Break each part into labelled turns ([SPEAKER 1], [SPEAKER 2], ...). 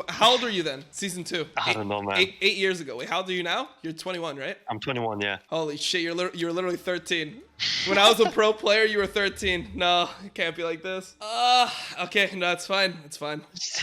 [SPEAKER 1] How old are you then? Season 2.
[SPEAKER 2] I don't know, man.
[SPEAKER 1] 8 years ago. Wait, how old are you now? You're 21, right?
[SPEAKER 2] I'm 21, yeah.
[SPEAKER 1] Holy shit, you were literally 13. When I was a pro player, you were 13. No, it can't be like this. Okay, no, it's fine. It's fine. It's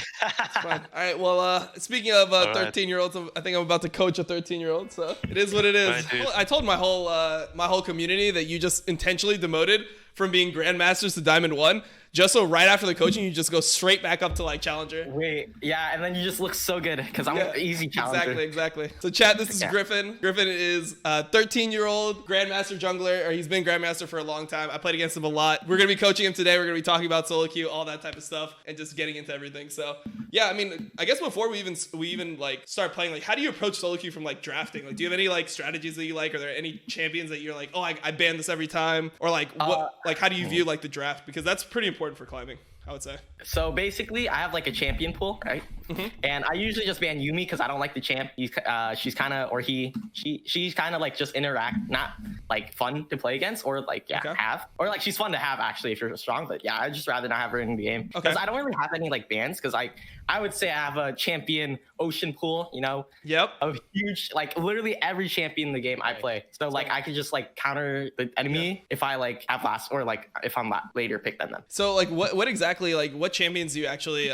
[SPEAKER 1] fine. All right, well, speaking of 13-year-olds, I think I'm about to coach a 13-year-old, so it is what it is.
[SPEAKER 2] Right,
[SPEAKER 1] I told my whole community that you just intentionally demoted from being Grandmasters to Diamond 1, just so right after the coaching, you just go straight back up to like Challenger.
[SPEAKER 3] Wait, yeah, and then you just look so good because I'm an easy Challenger.
[SPEAKER 1] Exactly. So chat, this is Griffin. Griffin is a 13-year-old Grandmaster jungler, or he's been Grandmaster for a long time. I played against him a lot. We're going to be coaching him today. We're going to be talking about solo queue, all that type of stuff, and just getting into everything. So yeah, I mean, I guess before we even like start playing, like how do you approach solo queue from like drafting? Like do you have any like strategies that you like? Are there any champions that you're like, oh, I ban this every time? Or like what, like how do you view like the draft? Because that's pretty important for climbing, I would say.
[SPEAKER 3] So basically, I have like a champion pool, right? And I usually just ban Yumi because I don't like the champ. She's kind of, or she's kind of like just not like fun to play against, or like have, or like she's fun to have actually if you're strong. But yeah, I'd just rather not have her in the game because I don't really have any like bans. Because I would say I have a champion ocean pool, you know.
[SPEAKER 1] Yep.
[SPEAKER 3] Of huge, like literally every champion in the game I play. So like I could just like counter the enemy if I like have last, or like if I'm later pick than them.
[SPEAKER 1] So like what exactly, like what champions do you actually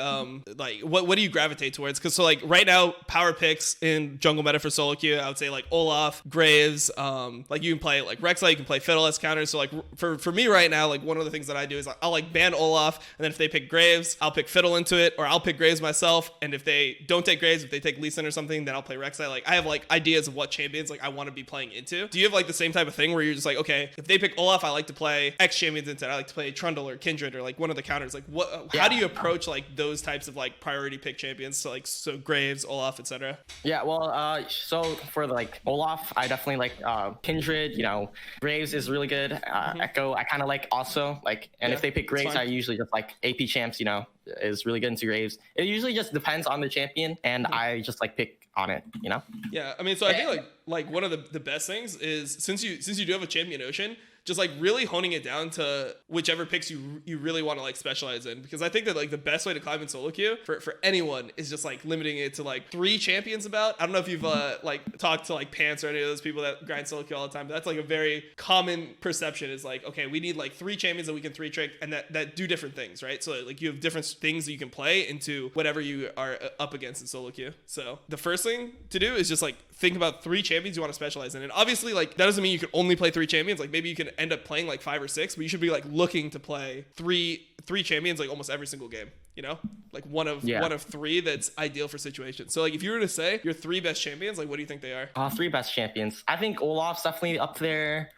[SPEAKER 1] like what do you gravitate towards? Because so like right now power picks in jungle meta for solo queue, I would say like Olaf, Graves, like you can play like Rek'Sai, you can play Fiddle as counters. So like for me right now, like one of the things that I do is I'll like ban Olaf, and then if they pick Graves, I'll pick Fiddle into it, or I'll pick Graves myself, and if they don't take Graves, if they take Lee Sin or something, then I'll play Rek'Sai. Like I have like ideas of what champions like I want to be playing into. Do you have like the same type of thing where you're just like, okay, if they pick Olaf, I like to play X champions instead. I like to play Trundle or Kindred or like one of the counters. Like what? How do you approach like those types of like priority pick champions? So Graves, Olaf, etc.
[SPEAKER 3] Yeah, well, so for like Olaf, I definitely like Kindred. You know, Graves is really good. Echo, I kind of like also like, and if they pick Graves, I usually just like AP champs. You know, is really good into Graves. It usually just depends on the champion, and I just like pick on it. You know.
[SPEAKER 1] Yeah, I mean, so I think like one of the best things is since you do have a champion ocean, just like really honing it down to whichever picks you really want to like specialize in, because I think that like the best way to climb in solo queue for anyone is just like limiting it to like 3 champions. About, I don't know if you've like talked to like Pants or any of those people that grind solo queue all the time, but that's like a very common perception is like, okay, we need like 3 champions that we can 3 trick and that do different things, right? So like you have different things that you can play into whatever you are up against in solo queue. So the first thing to do is just like think about 3 champions you want to specialize in, and obviously like that doesn't mean you can only play 3 champions. Like maybe you can end up playing like 5 or 6, but you should be like looking to play three champions like almost every single game, you know, like one of 3 that's ideal for situations. So like if you were to say your 3 best champions, like what do you think they are?
[SPEAKER 3] 3 best champions, I think Olaf's definitely up there.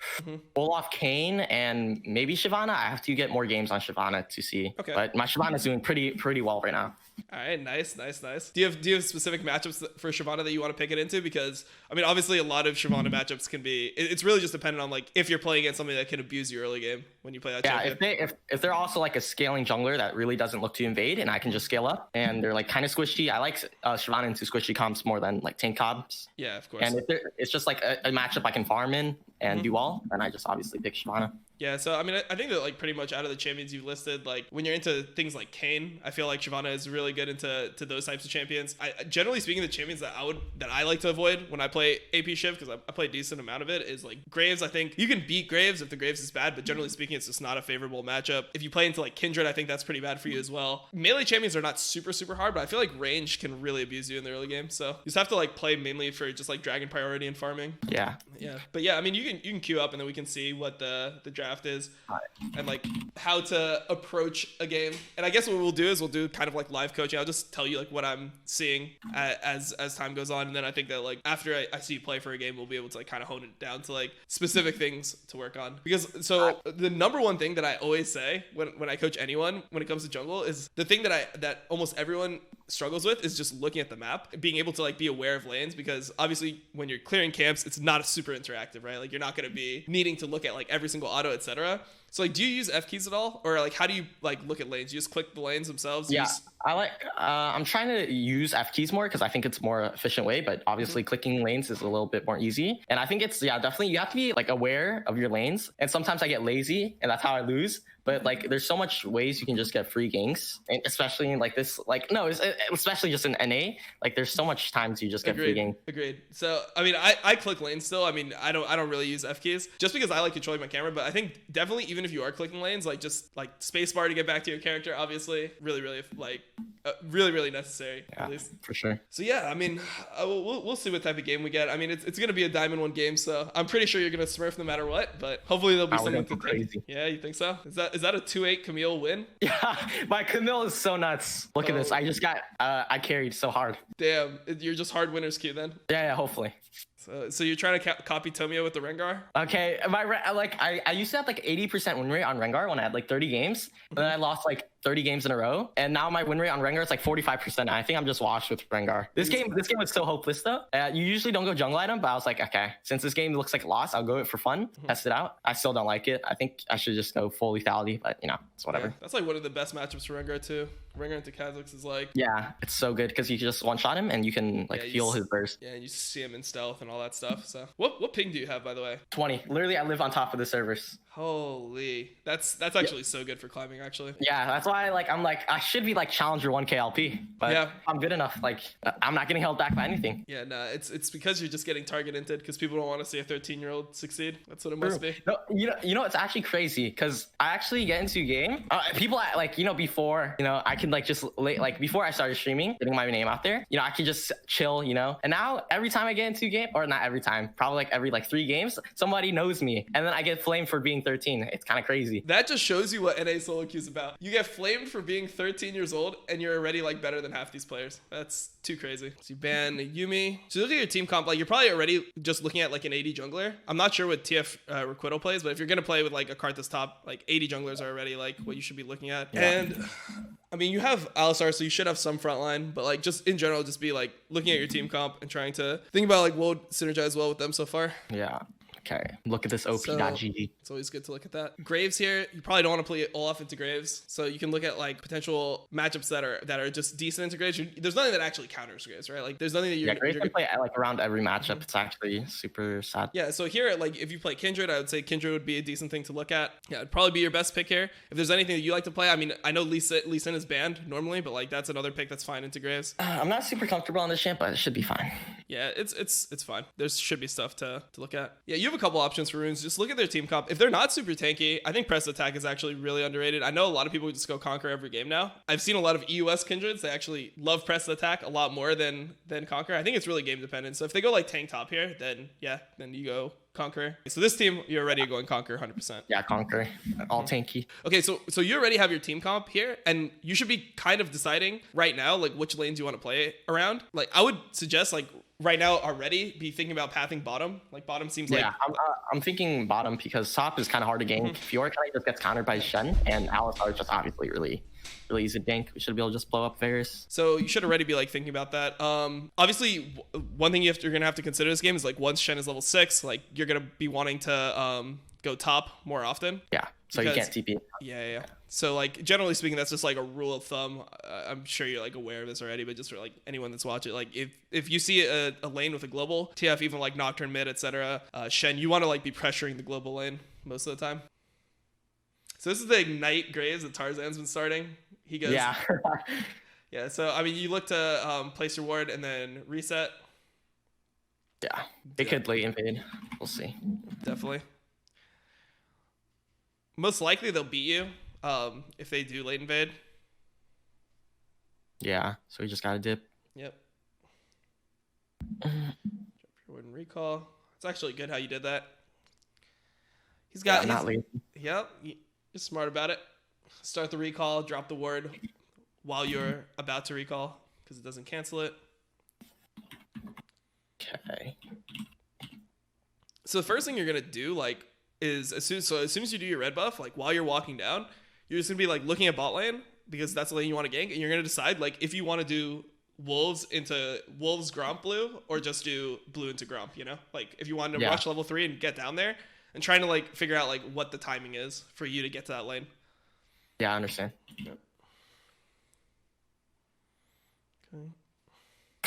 [SPEAKER 3] Olaf, Kane, and maybe Shyvana. I have to get more games on Shyvana to see, but my Shyvana's doing pretty well right now.
[SPEAKER 1] All right, nice. Do you have specific matchups for Shyvana that you want to pick it into? Because I mean, obviously, a lot of Shyvana matchups can be. It's really just dependent on like if you're playing against somebody that can abuse you early game when you play that.
[SPEAKER 3] Yeah,
[SPEAKER 1] champion.
[SPEAKER 3] if they're also like a scaling jungler that really doesn't look to invade, and I can just scale up, and they're like kind of squishy. I like Shyvana into squishy comps more than like tank comps.
[SPEAKER 1] Yeah, of course.
[SPEAKER 3] And if it's just like a matchup I can farm in and do well, then I just obviously pick Shyvana.
[SPEAKER 1] Yeah, so I mean, I think that like pretty much out of the champions you've listed, like when you're into things like Kayn, I feel like Shyvana is really good into those types of champions. Generally speaking, the champions that I like to avoid when I play AP Shiv, because I play a decent amount of it, is like Graves. I think you can beat Graves if the Graves is bad, but generally speaking, it's just not a favorable matchup. If you play into like Kindred, I think that's pretty bad for you as well. Melee champions are not super hard, but I feel like range can really abuse you in the early game. So you just have to like play mainly for just like dragon priority and farming.
[SPEAKER 3] Yeah.
[SPEAKER 1] But yeah, I mean, you can queue up and then we can see what the draft is. And like how to approach a game. And I guess what we'll do is we'll do kind of like live coaching. I'll just tell you like what I'm seeing as time goes on, and then I think that like after I see you play for a game, we'll be able to like kind of hone it down to like specific things to work on. Because so the number one thing that I always say when I coach anyone when it comes to jungle is the thing that almost everyone struggles with is just looking at the map, being able to like be aware of lanes, because obviously when you're clearing camps, it's not super interactive, right? Like you're not going to be needing to look at like every single auto, etc. So like, do you use F keys at all, or like how do you like look at lanes? You just click the lanes themselves?
[SPEAKER 3] Yeah, I like. I'm trying to use F keys more because I think it's a more efficient way. But obviously, clicking lanes is a little bit more easy. And I think it's definitely you have to be like aware of your lanes. And sometimes I get lazy, and that's how I lose. But like, there's so much ways you can just get free ganks, and especially in like this, like no, especially just in NA. Like, there's so much times you just get free gank.
[SPEAKER 1] Agreed. So I mean, I click lanes still. I mean, I don't really use F keys just because I like controlling my camera. But I think definitely even if you are clicking lanes, like just like spacebar to get back to your character, obviously, really like really necessary.
[SPEAKER 3] Yeah,
[SPEAKER 1] at least
[SPEAKER 3] for sure.
[SPEAKER 1] So yeah, I mean, we'll see what type of game we get. I mean, it's gonna be a Diamond 1 game, so I'm pretty sure you're gonna smurf no matter what. But hopefully there'll be something to
[SPEAKER 3] crazy.
[SPEAKER 1] Yeah, you think so? Is that a 2-8 Camille win?
[SPEAKER 3] Yeah, my Camille is so nuts. Look at this. I just got I carried so hard.
[SPEAKER 1] Damn, you're just hard winners queue then.
[SPEAKER 3] Yeah, hopefully.
[SPEAKER 1] So you're trying to copy Tomio with the Rengar?
[SPEAKER 3] Okay, I used to have like 80% win rate on Rengar when I had like 30 games, and then I lost like 30 games in a row, and now my win rate on Rengar is like 45%. I think I'm just washed with Rengar. This game was so hopeless though. You usually don't go jungle item, but I was like, okay, since this game looks like a loss, I'll go it for fun, test it out. I still don't like it. I think I should just go full lethality, but you know, it's whatever.
[SPEAKER 1] Yeah, that's like one of the best matchups for Rengar too. Rengar into kha'zix is like,
[SPEAKER 3] yeah, it's so good because you can just one shot him and you can like heal his burst.
[SPEAKER 1] Yeah, and you see him in stealth and all that stuff. So what ping do you have, by the way?
[SPEAKER 3] 20. Literally, I live on top of the servers.
[SPEAKER 1] Holy, that's actually so good for climbing, actually.
[SPEAKER 3] Yeah, that's why I'm like I should be like challenger 1k LP, but
[SPEAKER 1] yeah,
[SPEAKER 3] I'm good enough. Like I'm not getting held back by anything.
[SPEAKER 1] Yeah, no, it's because you're just getting target inted because people don't want to see a 13-year-old succeed. That's what it must be.
[SPEAKER 3] No, you know, it's actually crazy because I actually get into a game. People like before I can like just like before I started streaming, getting my name out there. I can just chill, and now every time I get into a game, or not every time, probably like every 3 games, somebody knows me, and then I get flamed for being 13. It's kind of crazy.
[SPEAKER 1] That just shows you what NA solo queue is about. You get flamed for being 13 years old, and you're already like better than half these players. That's too crazy. So you ban Yumi. So look at your team comp. Like, you're probably already just looking at like an 80 jungler. I'm not sure what TF Requital plays, but if you're gonna play with like a cart that's top, like 80 junglers are already like what you should be looking at. Yeah. And I mean, you have Alistar, so you should have some frontline, but like just in general, just be like looking at your team comp and trying to think about like what would synergize well with them so far.
[SPEAKER 3] Yeah. Okay, look at this OP.GG.
[SPEAKER 1] It's always good to look at that. Graves here, you probably don't want to play Olaf into Graves, so you can look at like potential matchups that are just decent into Graves. There's nothing that actually counters Graves, right? Like there's nothing that you're
[SPEAKER 3] Graves can play like around every matchup. It's actually super sad.
[SPEAKER 1] Yeah, so here, like if you play Kindred, I would say Kindred would be a decent thing to look at. Yeah, it'd probably be your best pick here. If there's anything that you like to play, I mean, I know Lee Sin is banned normally, but like that's another pick that's fine into Graves.
[SPEAKER 3] I'm not super comfortable on this champ, but it should be fine.
[SPEAKER 1] Yeah, it's fine. There should be stuff to look at. Yeah, you have a couple options for runes. Just look at their team comp. If they're not super tanky, I think press attack is actually really underrated. I know a lot of people just go conquer every game now. I've seen a lot of EUS Kindreds. They actually love press attack a lot more than conquer. I think it's really game dependent. So if they go like tank top here, then you go conquer. So this team, you're already going conquer 100%.
[SPEAKER 3] Yeah, conquer. All tanky.
[SPEAKER 1] Okay, so you already have your team comp here, and you should be kind of deciding right now like which lanes you want to play around. Like I would suggest like right now already be thinking about pathing bottom. Like bottom seems like...
[SPEAKER 3] Yeah, I'm thinking bottom because top is kind of hard to gank. Fiora kind of just gets countered by Shen, and Alistar is just obviously really easy to gank. We should be able to just blow up Varus.
[SPEAKER 1] So you should already be like thinking about that. Obviously, one thing you're gonna have to consider this game is like once Shen is level 6, like you're gonna be wanting to go top more often.
[SPEAKER 3] Yeah. So you can't TP.
[SPEAKER 1] Yeah. So like generally speaking, that's just like a rule of thumb. I'm sure you're like aware of this already, but just for like anyone that's watching, like if you see a lane with a global TF, even like Nocturne mid, etc. Shen, you want to like be pressuring the global lane most of the time. So this is the Ignite Graves that Tarzan's been starting. He goes.
[SPEAKER 3] Yeah.
[SPEAKER 1] Yeah. So I mean, you look to place your ward and then reset.
[SPEAKER 3] Yeah. It could late invade. We'll see.
[SPEAKER 1] Definitely. Most likely they'll beat you if they do late invade.
[SPEAKER 3] Yeah, so we just gotta dip.
[SPEAKER 1] Yep. Jump forward and recall. It's actually good how you did that. He's got...
[SPEAKER 3] not late.
[SPEAKER 1] Yep, you're smart about it. Start the recall, drop the ward while you're about to recall because it doesn't cancel it.
[SPEAKER 3] Okay.
[SPEAKER 1] So the first thing you're going to do, like, is as soon as you do your red buff, like while you're walking down, you're just gonna be like looking at bot lane because that's the lane you want to gank, and you're gonna decide like if you want to do wolves into wolves gromp blue or just do blue into gromp. Like if you want to rush level 3 and get down there and trying to like figure out like what the timing is for you to get to that lane.
[SPEAKER 3] Yeah, I understand.
[SPEAKER 1] Yep. Okay.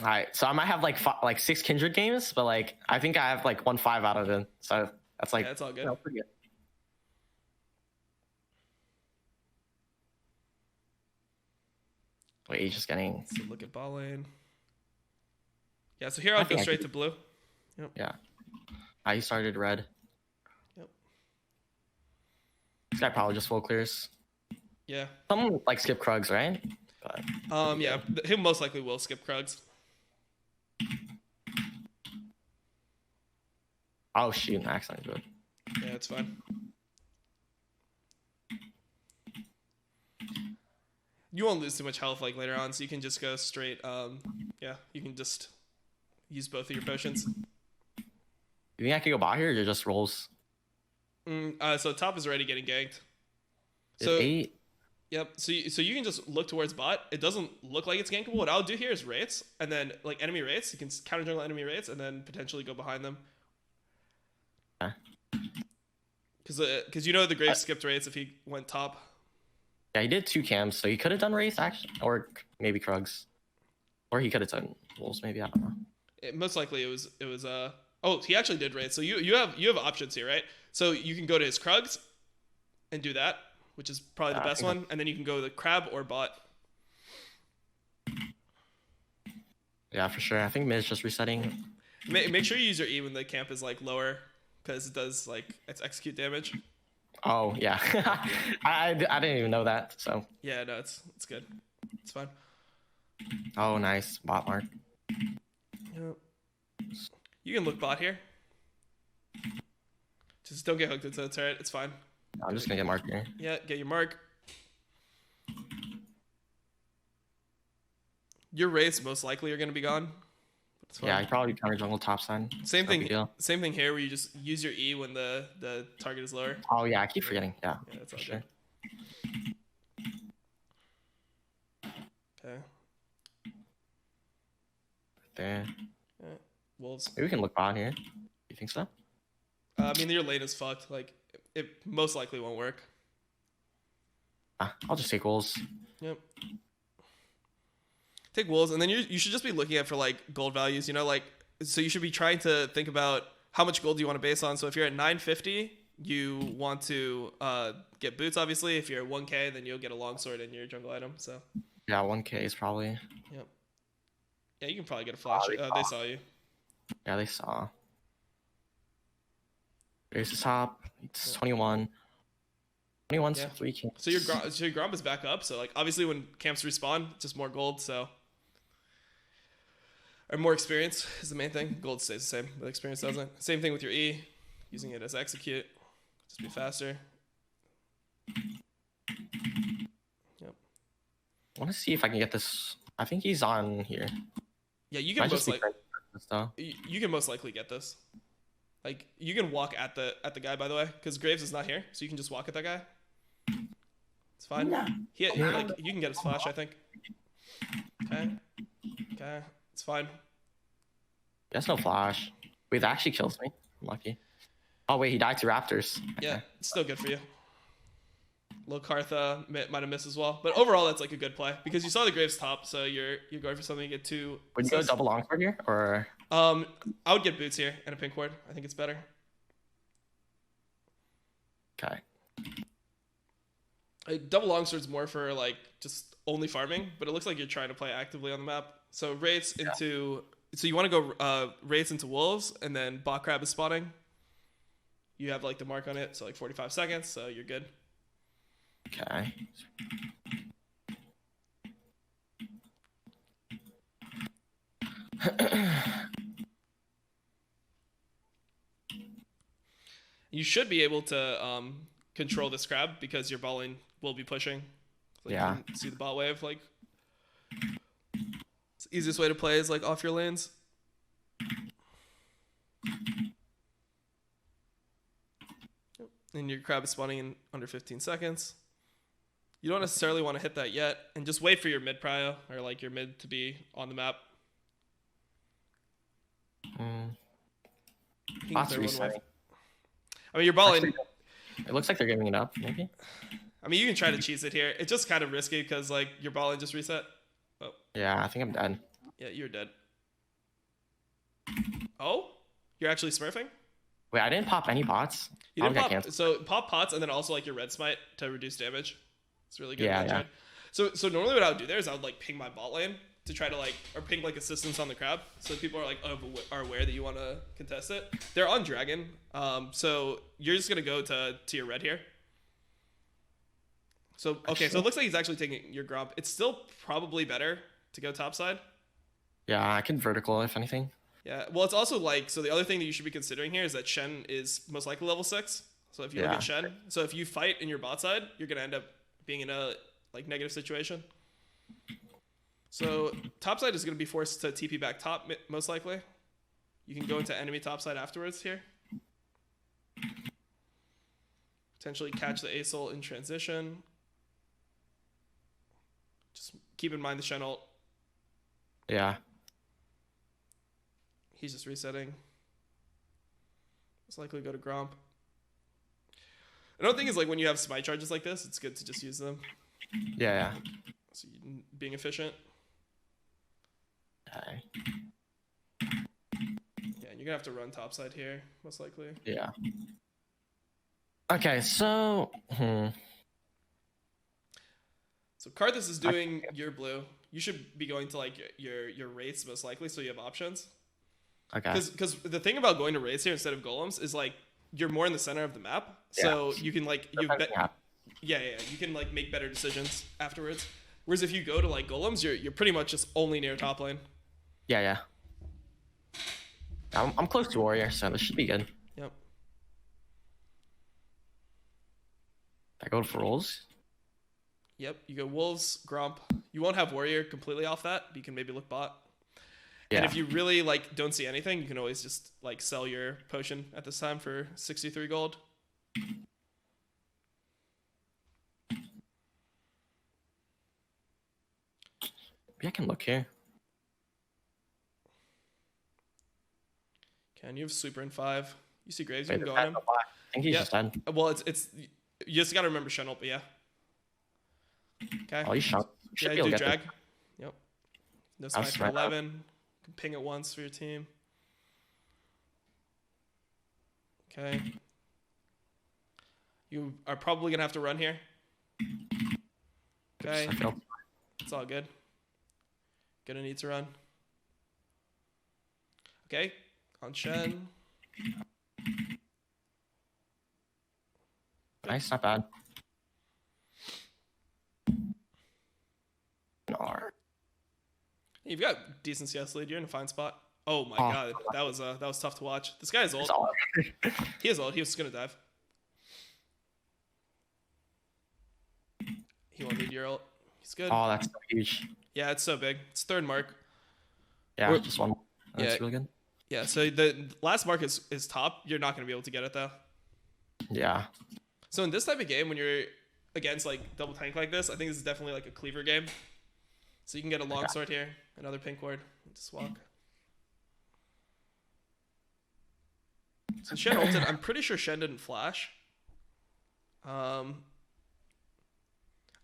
[SPEAKER 3] All right, so I might have like 6 Kindred games, but like I think I have like 1-5 out of them. So that's like
[SPEAKER 1] That's all good.
[SPEAKER 3] you know, pretty good. Wait, he's just getting.
[SPEAKER 1] So look at ball lane. Yeah, so here I'll go straight to blue. Yep.
[SPEAKER 3] Yeah. He started red.
[SPEAKER 1] Yep.
[SPEAKER 3] This guy probably just full clears.
[SPEAKER 1] Yeah.
[SPEAKER 3] Someone like skip Krugs, right? But,
[SPEAKER 1] yeah, him most likely will skip Krugs.
[SPEAKER 3] oh shoot, I accidentally do it.
[SPEAKER 1] Yeah, it's fine. You won't lose too much health like later on, so you can just go straight. Yeah, you can just use both of your potions.
[SPEAKER 3] You think I could go bot here or just rolls?
[SPEAKER 1] So top is already getting ganked.
[SPEAKER 3] It's
[SPEAKER 1] So
[SPEAKER 3] 8.
[SPEAKER 1] Yep. So you can just look towards bot. It doesn't look like it's gankable. What I'll do here is wraiths, and then like enemy wraiths. You can counter jungle enemy wraiths, and then potentially go behind them. Because you know the Grave skipped wraiths if he went top.
[SPEAKER 3] Yeah, he did 2 cams, so he could have done Wraith actually, or maybe Krugs, or he could have done Wolves. Maybe I don't know.
[SPEAKER 1] Most likely it was. Oh, he actually did wraith. So you have options here, right? So you can go to his Krugs, and do that, which is probably the best one, and then you can go the crab or bot.
[SPEAKER 3] Yeah, for sure. I think mid's just resetting.
[SPEAKER 1] Make sure you use your E when the camp is like lower, because it does like it's execute damage.
[SPEAKER 3] Oh yeah, I didn't even know that. So
[SPEAKER 1] yeah, no, it's good. It's fine.
[SPEAKER 3] Oh, nice bot mark.
[SPEAKER 1] Yep. You can look bot here. Just don't get hooked into the turret. It's fine.
[SPEAKER 3] I'm just gonna get mark here.
[SPEAKER 1] Yeah, get your mark. Your wraiths most likely are gonna be gone.
[SPEAKER 3] Yeah, he probably counter jungle top side.
[SPEAKER 1] Same thing here where you just use your E when the target is lower.
[SPEAKER 3] Oh yeah, I keep forgetting. Yeah,
[SPEAKER 1] that's
[SPEAKER 3] for
[SPEAKER 1] all
[SPEAKER 3] sure.
[SPEAKER 1] Okay.
[SPEAKER 3] There.
[SPEAKER 1] Yeah. Wolves.
[SPEAKER 3] Maybe we can look bot here. You think so?
[SPEAKER 1] I mean, your lane is fucked. Like, it most likely won't work.
[SPEAKER 3] I'll just take wolves.
[SPEAKER 1] Yep. Take wolves, and then you should just be looking at for like gold values. You know, like so you should be trying to think about how much gold do you want to base on. So if you're at 950, you want to get boots. Obviously, if you're at 1K, then you'll get a longsword in your jungle item. So
[SPEAKER 3] yeah, 1K is probably.
[SPEAKER 1] Yep. Yeah, you can probably get a flash. They saw you.
[SPEAKER 3] Yeah, they saw. There's the top. It's 21. 21's 3K.
[SPEAKER 1] So your Gromp is back up. So like obviously when camps respawn, it's just more gold. So or more experience is the main thing. Gold stays the same, but experience doesn't. Same thing with your E, using it as execute. Just be faster. Yep.
[SPEAKER 3] I want to see if I can get this. I think he's on here.
[SPEAKER 1] Yeah, you can most likely get this. Like you can walk at the guy, by the way, because Graves is not here, so you can just walk at that guy. It's fine. Yeah. Like you can get his flash, I think. Okay. It's fine.
[SPEAKER 3] That's no flash. Wait, that actually kills me. I'm lucky. Oh wait, he died to raptors. Okay.
[SPEAKER 1] Yeah, it's still good for you. Lokartha might have missed as well, but overall that's like a good play because you saw the Graves top, so you're going for something to get 2.
[SPEAKER 3] Would you go double longsword here or?
[SPEAKER 1] I would get boots here and a pink ward. I think it's better.
[SPEAKER 3] Okay.
[SPEAKER 1] Double longsword's more for like just only farming, but it looks like you're trying to play actively on the map. So wraiths into so you want to go wraiths into wolves, and then bot crab is spawning. You have like the mark on it, so like 45 seconds, so you're good.
[SPEAKER 3] Okay.
[SPEAKER 1] You should be able to control this crab because your bot lane will be pushing. Like
[SPEAKER 3] yeah.
[SPEAKER 1] You can see the bot wave. Like, it's the easiest way to play is like off your lanes. And your crab is spawning in under 15 seconds. You don't necessarily want to hit that yet, and just wait for your mid prio or like your mid to be on the map.
[SPEAKER 3] Bots resetting.
[SPEAKER 1] I mean, you're balling.
[SPEAKER 3] Actually, it looks like they're giving it up, maybe.
[SPEAKER 1] I mean, you can try to cheese it here. It's just kind of risky because like your balling just reset. Oh.
[SPEAKER 3] Yeah, I think I'm dead.
[SPEAKER 1] Yeah, you're dead. Oh, you're actually smurfing?
[SPEAKER 3] Wait, I didn't pop any pots.
[SPEAKER 1] You didn't pop. So pop pots and then also like your red smite to reduce damage. It's really good.
[SPEAKER 3] Yeah.
[SPEAKER 1] So normally what I would do there is I would like ping my bot lane to try to like, or ping like assistance on the crab, so people are like are aware that you want to contest it. They're on dragon, so you're just gonna go to your red here. So okay, so it looks like he's actually taking your gromp. It's still probably better to go topside.
[SPEAKER 3] Yeah, I can vertical if anything.
[SPEAKER 1] Yeah, well, it's also like, so the other thing that you should be considering here is that Shen is most likely level 6. So if you look at Shen, so if you fight in your bot side, you're gonna end up being in a like negative situation. So topside is gonna be forced to TP back top most likely. You can go into enemy topside afterwards here. Potentially catch the Asol in transition. Just keep in mind the Shen ult.
[SPEAKER 3] Yeah.
[SPEAKER 1] He's just resetting. Most likely go to Gromp. Another thing is like when you have smite charges like this, it's good to just use them.
[SPEAKER 3] Yeah.
[SPEAKER 1] So being efficient.
[SPEAKER 3] Okay.
[SPEAKER 1] Yeah, and you're gonna have to run topside here, most likely.
[SPEAKER 3] Yeah. Okay, so
[SPEAKER 1] So Karthus is doing your blue. You should be going to like your wraiths most likely, so you have options.
[SPEAKER 3] Okay.
[SPEAKER 1] Because the thing about going to wraiths here instead of golems is like you're more in the center of the map, so you can like you can like make better decisions afterwards. Whereas if you go to like golems, you're pretty much just only near top lane.
[SPEAKER 3] Yeah. I'm close to warrior, so this should be good.
[SPEAKER 1] Yep.
[SPEAKER 3] I go for rolls.
[SPEAKER 1] Yep. You go wolves, gromp. You won't have warrior completely off that, but you can maybe look bot.
[SPEAKER 3] Yeah.
[SPEAKER 1] And if you really like don't see anything, you can always just like sell your potion at this time for 63 gold.
[SPEAKER 3] Maybe I can look here.
[SPEAKER 1] Can you have sweeper in 5? You see Graves, you can go on him.
[SPEAKER 3] I think he's just dead.
[SPEAKER 1] Well, it's you just gotta remember Shen ult, but yeah. Okay.
[SPEAKER 3] Oh, he's shot.
[SPEAKER 1] Yeah, do drag. Yep. No smite for 11. Can ping it once for your team. Okay. You are probably gonna have to run here. Okay. It's all good. Gonna need to run. Okay. On Shen.
[SPEAKER 3] Nice, not bad.
[SPEAKER 1] You've got decent CS lead. You're in a fine spot. Oh my god, that was tough to watch. This guy is old. He is old. He was just gonna dive. He won't need your ult. He's good.
[SPEAKER 3] Oh, that's so huge.
[SPEAKER 1] Yeah, it's so big. It's third mark.
[SPEAKER 3] Yeah, just one. That's really good.
[SPEAKER 1] Yeah, so the last mark is top. You're not gonna be able to get it though.
[SPEAKER 3] Yeah.
[SPEAKER 1] So in this type of game, when you're against like double tank like this, I think this is definitely like a cleaver game. So you can get a long sword here, another pink ward, just walk. So Shen ulted. I'm pretty sure Shen didn't flash. I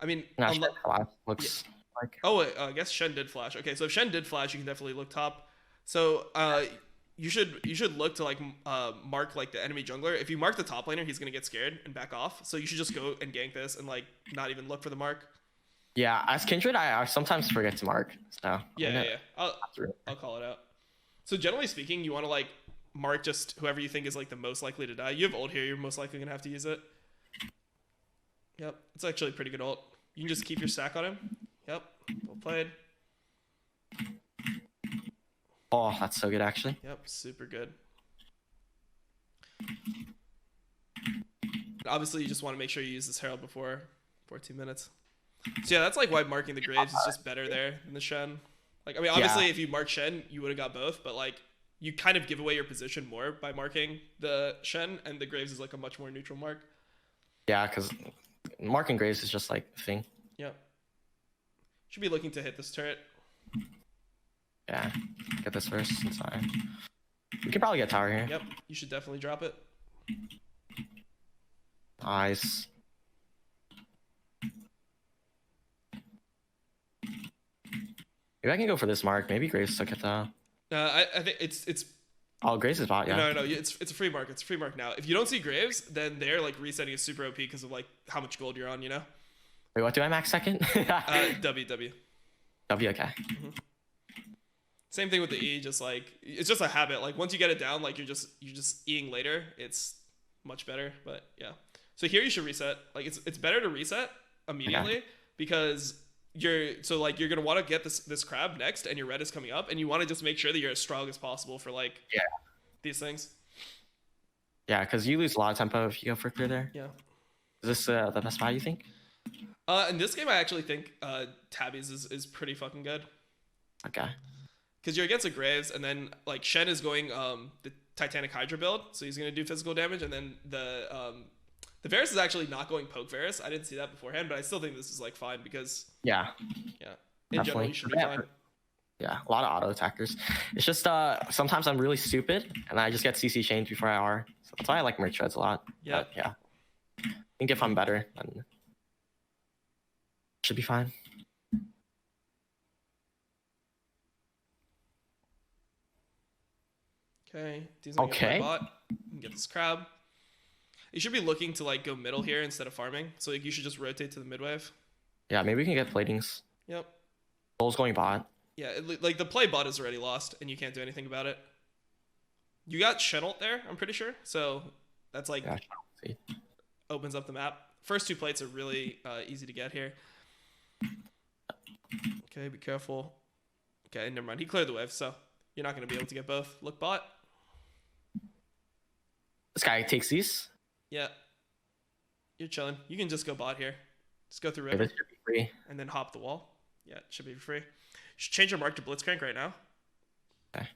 [SPEAKER 1] mean,
[SPEAKER 3] looks like.
[SPEAKER 1] Oh, wait, I guess Shen did flash. Okay, so if Shen did flash, you can definitely look top. So you should look to like mark like the enemy jungler. If you mark the top laner, he's gonna get scared and back off. So you should just go and gank this and like not even look for the mark.
[SPEAKER 3] Yeah, as Kindred, I sometimes forget to mark. So
[SPEAKER 1] yeah. I'll call it out. So generally speaking, you want to like mark just whoever you think is like the most likely to die. You have ult here. You're most likely gonna have to use it. Yep, it's actually a pretty good ult. You can just keep your stack on him. Yep, well played.
[SPEAKER 3] Oh, that's so good actually.
[SPEAKER 1] Yep, super good. Obviously, you just want to make sure you use this Herald before 14 minutes. So yeah, that's like why marking the Graves is just better there than the Shen. Like, I mean, obviously, if you mark Shen, you would have got both, but like, you kind of give away your position more by marking the Shen, and the Graves is like a much more neutral mark.
[SPEAKER 3] Yeah, because marking Graves is just like a thing.
[SPEAKER 1] Yep. Should be looking to hit this turret.
[SPEAKER 3] Yeah, get this first. Sorry. We can probably get tower here.
[SPEAKER 1] Yep, you should definitely drop it.
[SPEAKER 3] Nice. Maybe I can go for this mark. Maybe Grace took it though.
[SPEAKER 1] I think it's
[SPEAKER 3] Oh, Grace is bot, yeah.
[SPEAKER 1] no, it's a free mark. It's a free mark now. If you don't see Graves, then they're like resetting is super OP because of like how much gold you're on, you know?
[SPEAKER 3] Wait, what do I max second?
[SPEAKER 1] W.
[SPEAKER 3] W, okay.
[SPEAKER 1] Same thing with the E, just like it's just a habit. Like once you get it down, like you're just Eing later. It's much better. But yeah. So here you should reset. Like it's better to reset immediately because you're gonna want to get this crab next, and your red is coming up, and you want to just make sure that you're as strong as possible for like these things.
[SPEAKER 3] Yeah, because you lose a lot of tempo if you go for clear there.
[SPEAKER 1] Yeah.
[SPEAKER 3] Is this the best spot you think?
[SPEAKER 1] In this game, I actually think Tabby's is pretty fucking good.
[SPEAKER 3] Okay.
[SPEAKER 1] Because you're against a Graves, and then like Shen is going the Titanic Hydra build, so he's gonna do physical damage, and then the Varus is actually not going poke Varus. I didn't see that beforehand, but I still think this is like fine because in general you should be fine.
[SPEAKER 3] Yeah, a lot of auto attackers. It's just sometimes I'm really stupid and I just get CC chained before I R. So that's why I like merch treads a lot.
[SPEAKER 1] Yeah.
[SPEAKER 3] But, yeah. I think if I'm better, then should be fine.
[SPEAKER 1] Okay.
[SPEAKER 3] Okay.
[SPEAKER 1] Bot. You can get this crab. You should be looking to like go middle here instead of farming. So like you should just rotate to the mid wave.
[SPEAKER 3] Yeah, maybe we can get platings.
[SPEAKER 1] Yep.
[SPEAKER 3] Soul's going bot.
[SPEAKER 1] Yeah, like the play bot is already lost, and you can't do anything about it. You got Shen ult there, I'm pretty sure. So that's like opens up the map. First two plates are really easy to get here. Okay, be careful. Okay, never mind. He cleared the wave, so you're not going to be able to get both. Look bot.
[SPEAKER 3] This guy takes these.
[SPEAKER 1] Yeah. You're chilling. You can just go bot here. Just go through river.
[SPEAKER 3] This should be free.
[SPEAKER 1] And then hop the wall. Yeah, it should be free. You should change your mark to Blitzcrank right now.
[SPEAKER 3] Okay.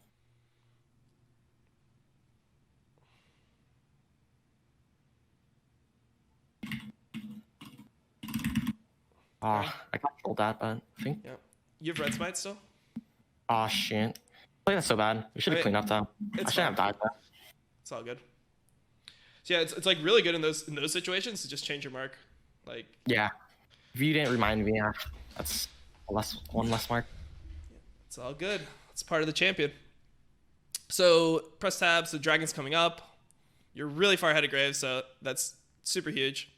[SPEAKER 3] Oh, I controlled that, but I think.
[SPEAKER 1] Yeah. You have red smite still?
[SPEAKER 3] Oh, shit. Play that so bad. We should have cleaned up, though. I shouldn't have died, though.
[SPEAKER 1] It's all good. So yeah, it's like really good in those situations to just change your mark. Like
[SPEAKER 3] yeah. If you didn't remind me, that's one less mark.
[SPEAKER 1] Yeah, it's all good. It's part of the champion. So press tab. So dragon's coming up. You're really far ahead of Graves, so that's super huge.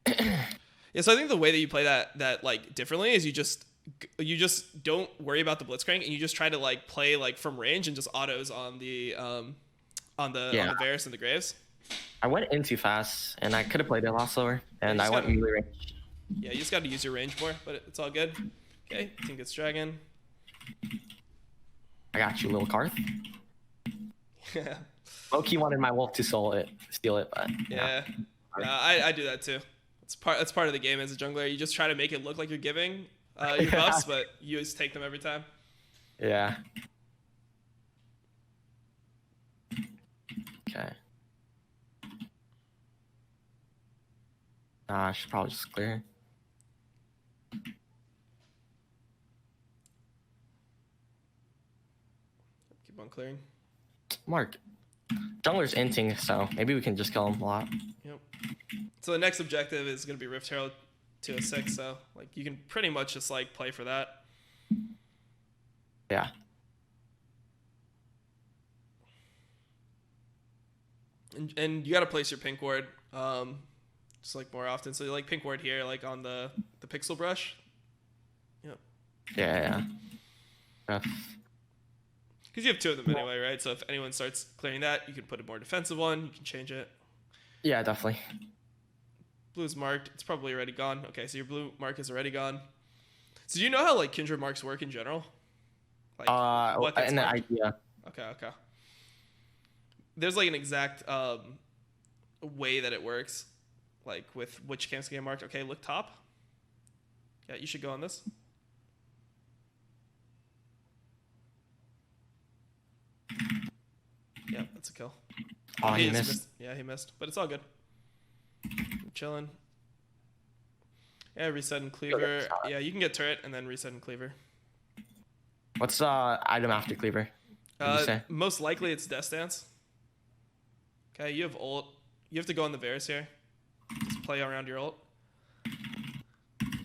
[SPEAKER 1] Yeah, so I think the way that you play that like differently is you just don't worry about the Blitzcrank, and you just try to like play like from range and just autos on the Varus and the Graves.
[SPEAKER 3] I went in too fast, and I could have played it a lot slower, and I went melee range.
[SPEAKER 1] Yeah, you just got to use your range more, but it's all good. Okay, team gets dragon.
[SPEAKER 3] I got you, little Karth.
[SPEAKER 1] Yeah.
[SPEAKER 3] Loki wanted my wolf to steal it, but
[SPEAKER 1] yeah. I do that too. That's part of the game as a jungler. You just try to make it look like you're giving your buffs, but you just take them every time.
[SPEAKER 3] Yeah. Okay. I should probably just clear.
[SPEAKER 1] Keep on clearing.
[SPEAKER 3] Mark. Jungler's inting, so maybe we can just kill him a lot.
[SPEAKER 1] Yep. So the next objective is going to be Rift Herald 206, so like you can pretty much just like play for that.
[SPEAKER 3] Yeah.
[SPEAKER 1] And you got to place your pink ward just like more often. So like pink ward here, like on the pixel brush. Yep.
[SPEAKER 3] Yeah.
[SPEAKER 1] Because you have two of them anyway, right? So if anyone starts clearing that, you can put a more defensive one. You can change it.
[SPEAKER 3] Yeah, definitely.
[SPEAKER 1] Blue's marked. It's probably already gone. Okay, so your blue mark is already gone. So do you know how like kindred marks work in general? Like
[SPEAKER 3] an idea.
[SPEAKER 1] Okay. There's like an exact way that it works, like with which camps get marked. Okay, look top. Yeah, you should go on this. Yeah, that's a kill.
[SPEAKER 3] Oh, he missed.
[SPEAKER 1] Yeah, he missed, but it's all good. I'm chilling. Yeah, reset and cleaver. Yeah, you can get turret and then reset and cleaver.
[SPEAKER 3] What's item after cleaver?
[SPEAKER 1] Most likely it's Death Stance. Okay, you have ult. You have to go on the Varus here. Just play around your ult.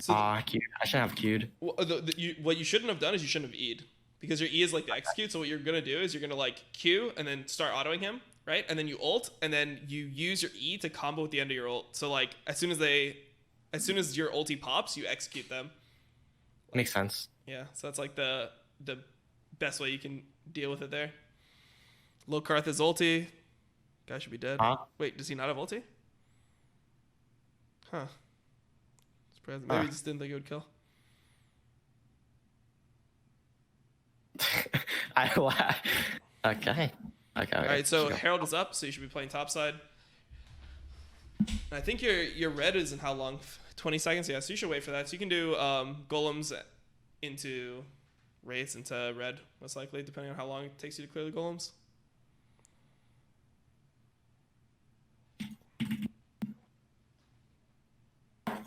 [SPEAKER 1] So
[SPEAKER 3] Q. I shouldn't have queued.
[SPEAKER 1] what you shouldn't have done is you shouldn't have E'd. Because your E is like the execute, so what you're gonna do is you're gonna like Q and then start autoing him, right? And then you ult, and then you use your E to combo at the end of your ult. So like as soon as your ulti pops, you execute them.
[SPEAKER 3] Makes sense.
[SPEAKER 1] Yeah, so that's like the best way you can deal with it there. Low Karthus ulti. Guy should be dead.
[SPEAKER 3] Huh?
[SPEAKER 1] Wait, does he not have ulti? Huh. Surprising. Maybe he just didn't think it would kill.
[SPEAKER 3] Okay.
[SPEAKER 1] All right, so Herald is up, so you should be playing topside. I think your red is in how long? 20 seconds? Yeah, so you should wait for that. So you can do golems into wraiths into red, most likely, depending on how long it takes you to clear the golems.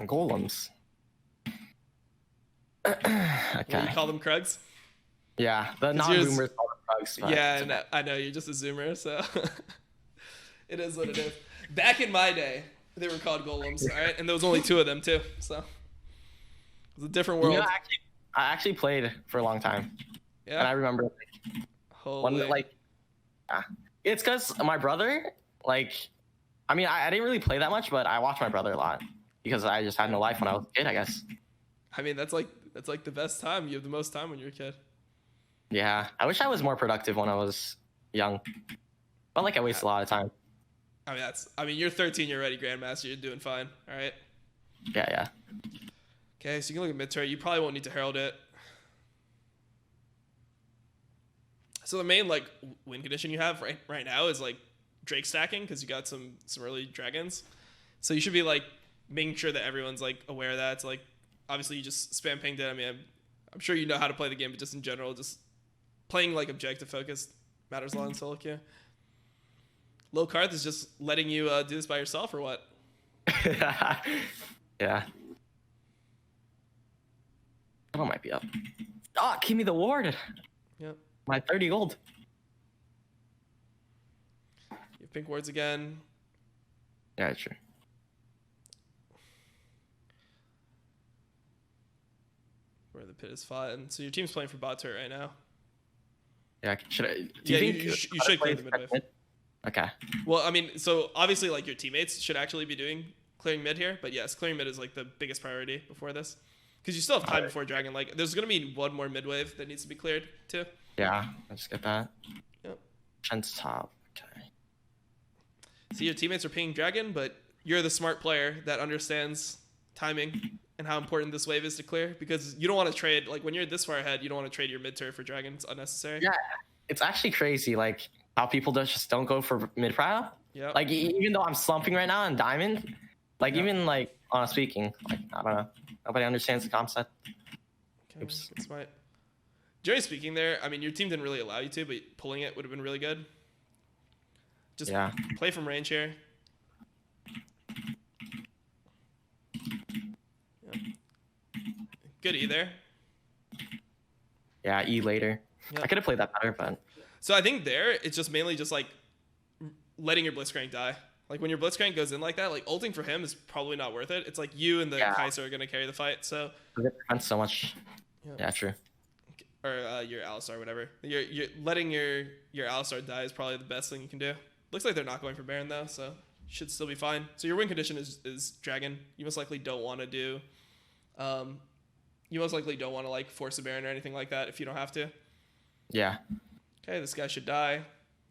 [SPEAKER 3] Golems. Okay.
[SPEAKER 1] You call them Krugs?
[SPEAKER 3] Yeah, the non-boomers call them bugs.
[SPEAKER 1] Yeah, I know you're just a zoomer, so it is what it is. Back in my day, they were called golems, all right, and there was only 2 of them too, so it was a different world.
[SPEAKER 3] You know, I actually played for a long time.
[SPEAKER 1] Yeah,
[SPEAKER 3] and I remember one it's because my brother, like, I mean, I didn't really play that much, but I watched my brother a lot because I just had no life when I was a kid, I guess.
[SPEAKER 1] I mean, that's like the best time. You have the most time when you're a kid.
[SPEAKER 3] Yeah, I wish I was more productive when I was young. Felt like I wasted a lot of time.
[SPEAKER 1] I mean, you're 13, you're already Grandmaster. You're doing fine. All right.
[SPEAKER 3] Yeah.
[SPEAKER 1] Okay, so you can look at mid turret. You probably won't need to herald it. So the main like win condition you have right now is like Drake stacking because you got some early dragons. So you should be like making sure that everyone's like aware of that. It's like obviously you just spam pinged it. I mean, I'm sure you know how to play the game, but just in general, just playing like objective focused matters a lot in solo queue. Low Karth is just letting you do this by yourself or what?
[SPEAKER 3] Yeah. That might be up. Oh, give me the ward.
[SPEAKER 1] Yep.
[SPEAKER 3] My 30 gold.
[SPEAKER 1] You have pink wards again.
[SPEAKER 3] Yeah, sure.
[SPEAKER 1] Where the pit is fought, and so your team's playing for bot turret right now.
[SPEAKER 3] Yeah, should I?
[SPEAKER 1] Do you think you should clear the mid wave?
[SPEAKER 3] Okay.
[SPEAKER 1] Well, I mean, so obviously, like your teammates should actually be doing clearing mid here, but yes, clearing mid is like the biggest priority before this, because you still have time before dragon. Like, there's gonna be one more mid wave that needs to be cleared too.
[SPEAKER 3] Yeah, I just get that.
[SPEAKER 1] Yep.
[SPEAKER 3] Chen's top. Okay.
[SPEAKER 1] See, your teammates are pinging dragon, but you're the smart player that understands timing and how important this wave is to clear, because you don't want to trade, like when you're this far ahead, you don't want to trade your mid turret for dragon. It's unnecessary.
[SPEAKER 3] Yeah, it's actually crazy, like how people just don't go for mid prio.
[SPEAKER 1] Yeah.
[SPEAKER 3] Like even though I'm slumping right now in diamond, like even like speaking, like I don't know, nobody understands the concept.
[SPEAKER 1] Okay, oops. That's right. Generally speaking, there, I mean, your team didn't really allow you to, but pulling it would have been really good. Just play from range here. Good E there.
[SPEAKER 3] Yeah, E later.
[SPEAKER 1] Yep.
[SPEAKER 3] I could have played that better, but.
[SPEAKER 1] So I think there, it's just mainly just like letting your Blitzcrank die. Like when your Blitzcrank goes in like that, like ulting for him is probably not worth it. It's like you and the Kai'Sa are going to carry the fight. So.
[SPEAKER 3] It prevents so much.
[SPEAKER 1] Yep.
[SPEAKER 3] Yeah, true.
[SPEAKER 1] Or your Alistar, whatever. You're letting your Alistar die is probably the best thing you can do. Looks like they're not going for Baron though, so should still be fine. So your win condition is Dragon. You most likely don't want to do. You most likely don't want to like force a Baron or anything like that if you don't have to.
[SPEAKER 3] Yeah.
[SPEAKER 1] Okay, this guy should die.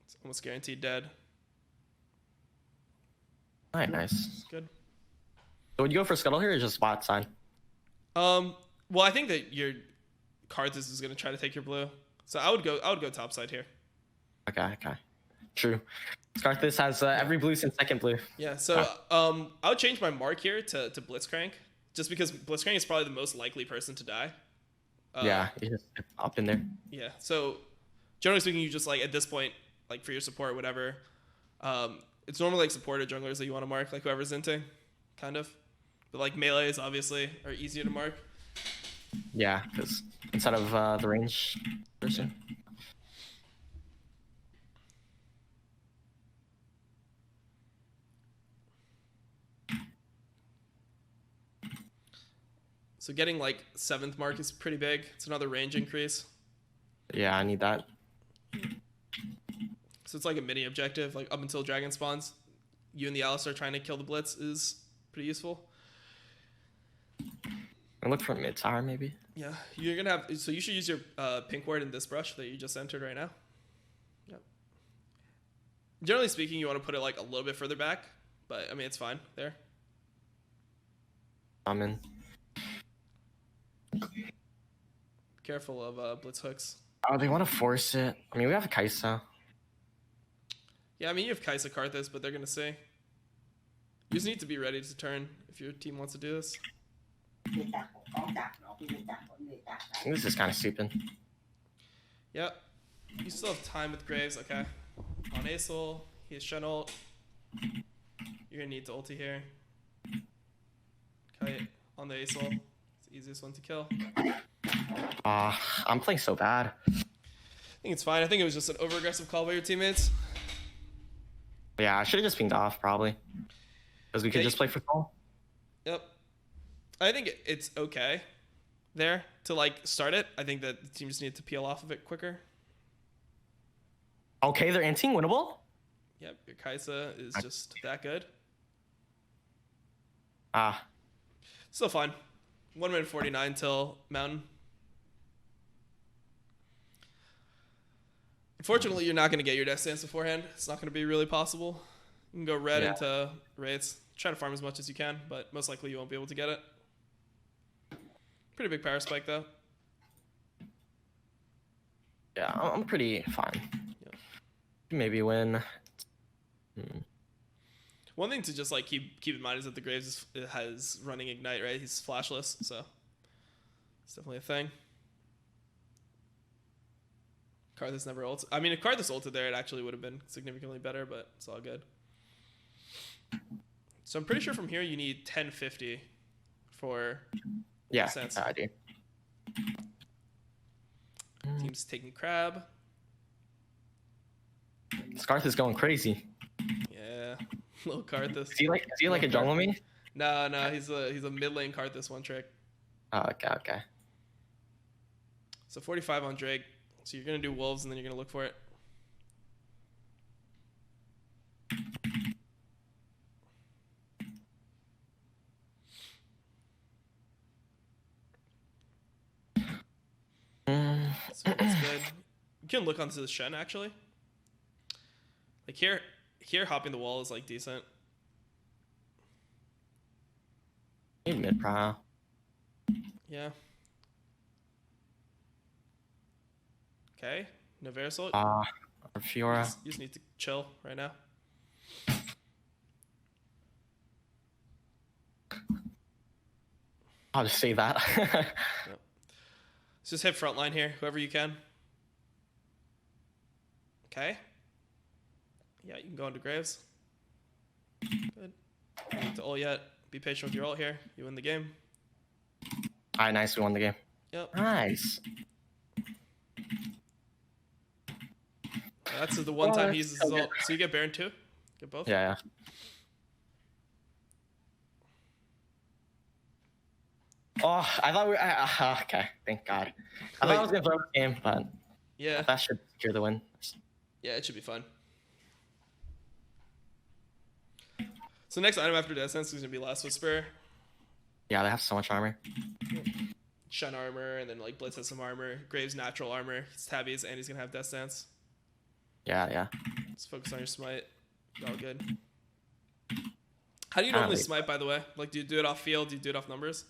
[SPEAKER 1] It's almost guaranteed dead.
[SPEAKER 3] All right, nice.
[SPEAKER 1] Good.
[SPEAKER 3] So would you go for Scuttle here or just bot side?
[SPEAKER 1] Well, I think that your Karthus is going to try to take your blue, so I would go top side here.
[SPEAKER 3] Okay. True. Karthus has every blue since second blue.
[SPEAKER 1] Yeah, so I would change my mark here to Blitzcrank, just because Blitzcrank is probably the most likely person to die.
[SPEAKER 3] Yeah, you just up in there.
[SPEAKER 1] Yeah, so generally speaking, you just like at this point, like for your support, whatever. It's normally like supporter junglers that you want to mark, like whoever's inting, kind of. But like melees obviously are easier to mark.
[SPEAKER 3] Yeah, because instead of the range person.
[SPEAKER 1] So getting like 7th mark is pretty big. It's another range increase.
[SPEAKER 3] Yeah, I need that.
[SPEAKER 1] So it's like a mini objective, like up until dragon spawns. You and the Alistar trying to kill the Blitz is pretty useful.
[SPEAKER 3] I look for mid tower maybe.
[SPEAKER 1] Yeah, you're gonna have. So you should use your pink ward in this brush that you just entered right now. Yep. Generally speaking, you want to put it like a little bit further back, but I mean it's fine there.
[SPEAKER 3] I'm in.
[SPEAKER 1] Careful of Blitz hooks.
[SPEAKER 3] Oh, they want to force it. I mean, we have Kaisa.
[SPEAKER 1] Yeah, I mean you have Kaisa Karthus, but they're gonna say. You just need to be ready to turn if your team wants to do this.
[SPEAKER 3] This is kind of stupid.
[SPEAKER 1] Yep. You still have time with Graves, okay. On Aesol, he has Shen ult. You're gonna need to ulti here. Okay, on the Aesol. It's the easiest one to kill.
[SPEAKER 3] I'm playing so bad.
[SPEAKER 1] I think it's fine. I think it was just an over-aggressive call by your teammates.
[SPEAKER 3] Yeah, I should have just pinged off probably. Because we could
[SPEAKER 1] Yeah,
[SPEAKER 3] just play for goal.
[SPEAKER 1] Yep. I think it's okay there to like start it. I think that the team just needed to peel off of it quicker.
[SPEAKER 3] Okay, they're anting winnable.
[SPEAKER 1] Yep, your Kaisa is just that good. Still fine. 1 minute 49 till Mountain. Unfortunately, you're not going to get your Death Stance beforehand. It's not going to be really possible. You can go red into Wraiths. Try to farm as much as you can, but most likely you won't be able to get it. Pretty big power spike, though.
[SPEAKER 3] Yeah, I'm pretty fine.
[SPEAKER 1] Yeah.
[SPEAKER 3] Maybe win.
[SPEAKER 1] One thing to just like keep in mind is that the Graves has running Ignite, right? He's flashless, so it's definitely a thing. Karthus never ulted. I mean, if Karthus ulted there, it actually would have been significantly better, but it's all good. So I'm pretty sure from here you need 1050 for sense.
[SPEAKER 3] I do.
[SPEAKER 1] Team's taking crab.
[SPEAKER 3] Scarth is going crazy.
[SPEAKER 1] Yeah, little Karthus.
[SPEAKER 3] Is he like a jungle me?
[SPEAKER 1] No, he's a mid lane Karthus one trick.
[SPEAKER 3] Oh, okay.
[SPEAKER 1] So 45 on Drake. So you're gonna do wolves and then you're gonna look for it. So that's good. You can look onto the Shen actually. Like here hopping the wall is like decent.
[SPEAKER 3] Mid pro.
[SPEAKER 1] Yeah. Okay. No Verisol.
[SPEAKER 3] Or Fiora.
[SPEAKER 1] You just need to chill right now.
[SPEAKER 3] I'll just say that.
[SPEAKER 1] Yep. Let's just hit front line here, whoever you can. Okay. Yeah, you can go into Graves. Good. You need to ult yet. Be patient with your ult here. You win the game.
[SPEAKER 3] Alright, nice. We won the game.
[SPEAKER 1] Yep.
[SPEAKER 3] Nice.
[SPEAKER 1] That's the one time he uses his ult. So you get Baron too? Get both?
[SPEAKER 3] Yeah. Oh, I thought we were... okay, thank God. I thought I was going to throw the game, but
[SPEAKER 1] yeah,
[SPEAKER 3] that should secure the win.
[SPEAKER 1] Yeah, it should be fun. So next item after Death Sense is going to be Last Whisper.
[SPEAKER 3] Yeah, they have so much armor.
[SPEAKER 1] Shen armor, and then like Blitz has some armor. Graves natural armor. He's Tabby's, and he's going to have Death Stance.
[SPEAKER 3] Yeah.
[SPEAKER 1] Just focus on your smite. All good. How do you normally smite, by the way? Like, do you do it off field? Do you do it off numbers?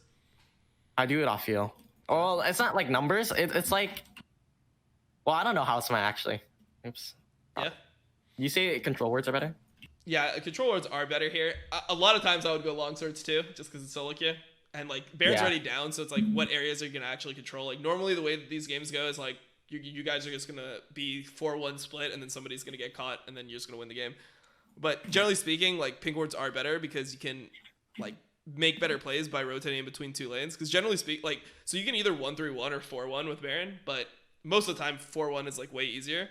[SPEAKER 3] I do it off feel. Well, it's not like numbers. It's like... Well, I don't know how to smite, actually. Oops.
[SPEAKER 1] Yeah.
[SPEAKER 3] You say control words are better?
[SPEAKER 1] Yeah, control words are better here. A lot of times I would go long swords too, just because it's solo queue. And like Baron's already down, so it's like what areas are you gonna actually control? Like normally the way that these games go is like you guys are just gonna be 4-1 split, and then somebody's gonna get caught, and then you're just gonna win the game. But generally speaking, like pink wards are better because you can like make better plays by rotating in between two lanes. Because generally like so you can either 1-3-1 or 4-1 with Baron, but most of the time 4-1 is like way easier.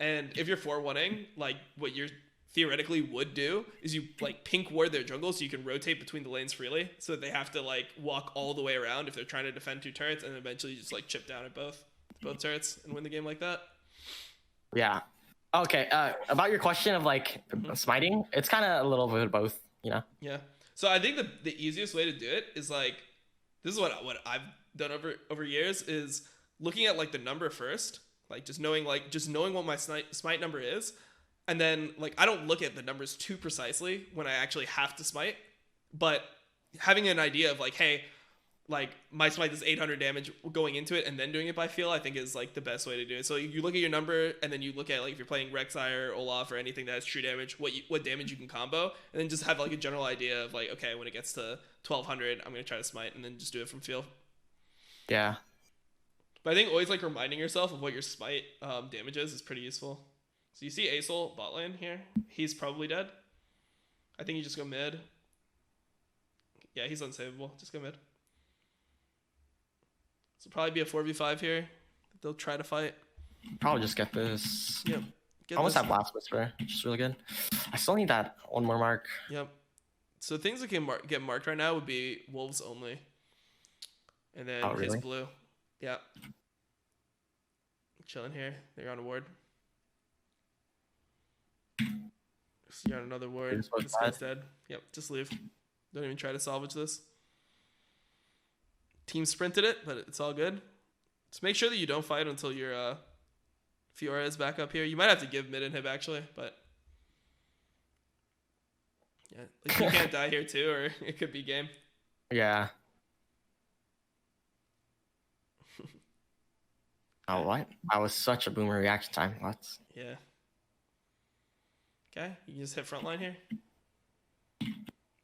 [SPEAKER 1] And if you're 4-1ing, like what you're theoretically would do is you like pink ward their jungle so you can rotate between the lanes freely, so that they have to like walk all the way around if they're trying to defend 2 turrets, and eventually just like chip down at both turrets and win the game like that.
[SPEAKER 3] Yeah. Okay. About your question of like smiting, it's kind of a little bit of both, you know.
[SPEAKER 1] Yeah. So I think the easiest way to do it is like, this is what I've done over years, is looking at like the number first, like just knowing what my smite number is, and then like I don't look at the numbers too precisely when I actually have to smite, but having an idea of like, hey, like my smite is 800 damage going into it, and then doing it by feel, I think is like the best way to do it. So you look at your number, and then you look at like if you're playing Rek'Sai or Olaf or anything that has true damage, what damage you can combo, and then just have like a general idea of like, okay, when it gets to 1200, I'm gonna try to smite, and then just do it from feel.
[SPEAKER 3] Yeah.
[SPEAKER 1] But I think always like reminding yourself of what your smite damage is pretty useful. So you see Asol bot lane here. He's probably dead. I think you just go mid. Yeah, he's unsavable. Just go mid. So probably be a 4v5 here. They'll try to fight.
[SPEAKER 3] Probably just get this.
[SPEAKER 1] Yep. Get
[SPEAKER 3] Almost
[SPEAKER 1] this.
[SPEAKER 3] have Blast Whisper, which is really good. I still need that one more mark.
[SPEAKER 1] Yep. So things that can get marked right now would be wolves only. And then his blue. Yeah. Chilling here. They're on a ward. So you're on another ward. This guy's dead. Yep. Just leave. Don't even try to salvage this. Team sprinted it, but it's all good. Just make sure that you don't fight until your Fiora is back up here. You might have to give mid inhib actually, but yeah, like you can't die here too, or it could be game.
[SPEAKER 3] Yeah. Oh, what? That was such a boomer reaction time. What?
[SPEAKER 1] Yeah. Okay, you can just hit front line here.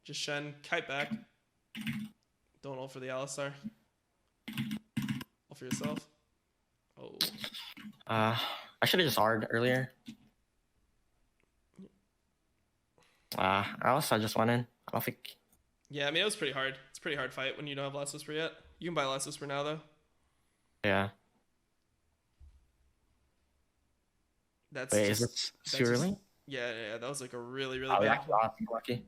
[SPEAKER 1] Just Shen, kite back. Don't ult for the Alistar. Ult for yourself. Oh.
[SPEAKER 3] I should have just R'd earlier. Alistar just went in. I don't think.
[SPEAKER 1] Yeah, I mean it was pretty hard. It's a pretty hard fight when you don't have Last Whisper yet. You can buy Last Whisper now though.
[SPEAKER 3] Yeah.
[SPEAKER 1] That's
[SPEAKER 3] Wait, is it too early?
[SPEAKER 1] Yeah, that was like a really
[SPEAKER 3] Oh,
[SPEAKER 1] big.
[SPEAKER 3] yeah, lucky.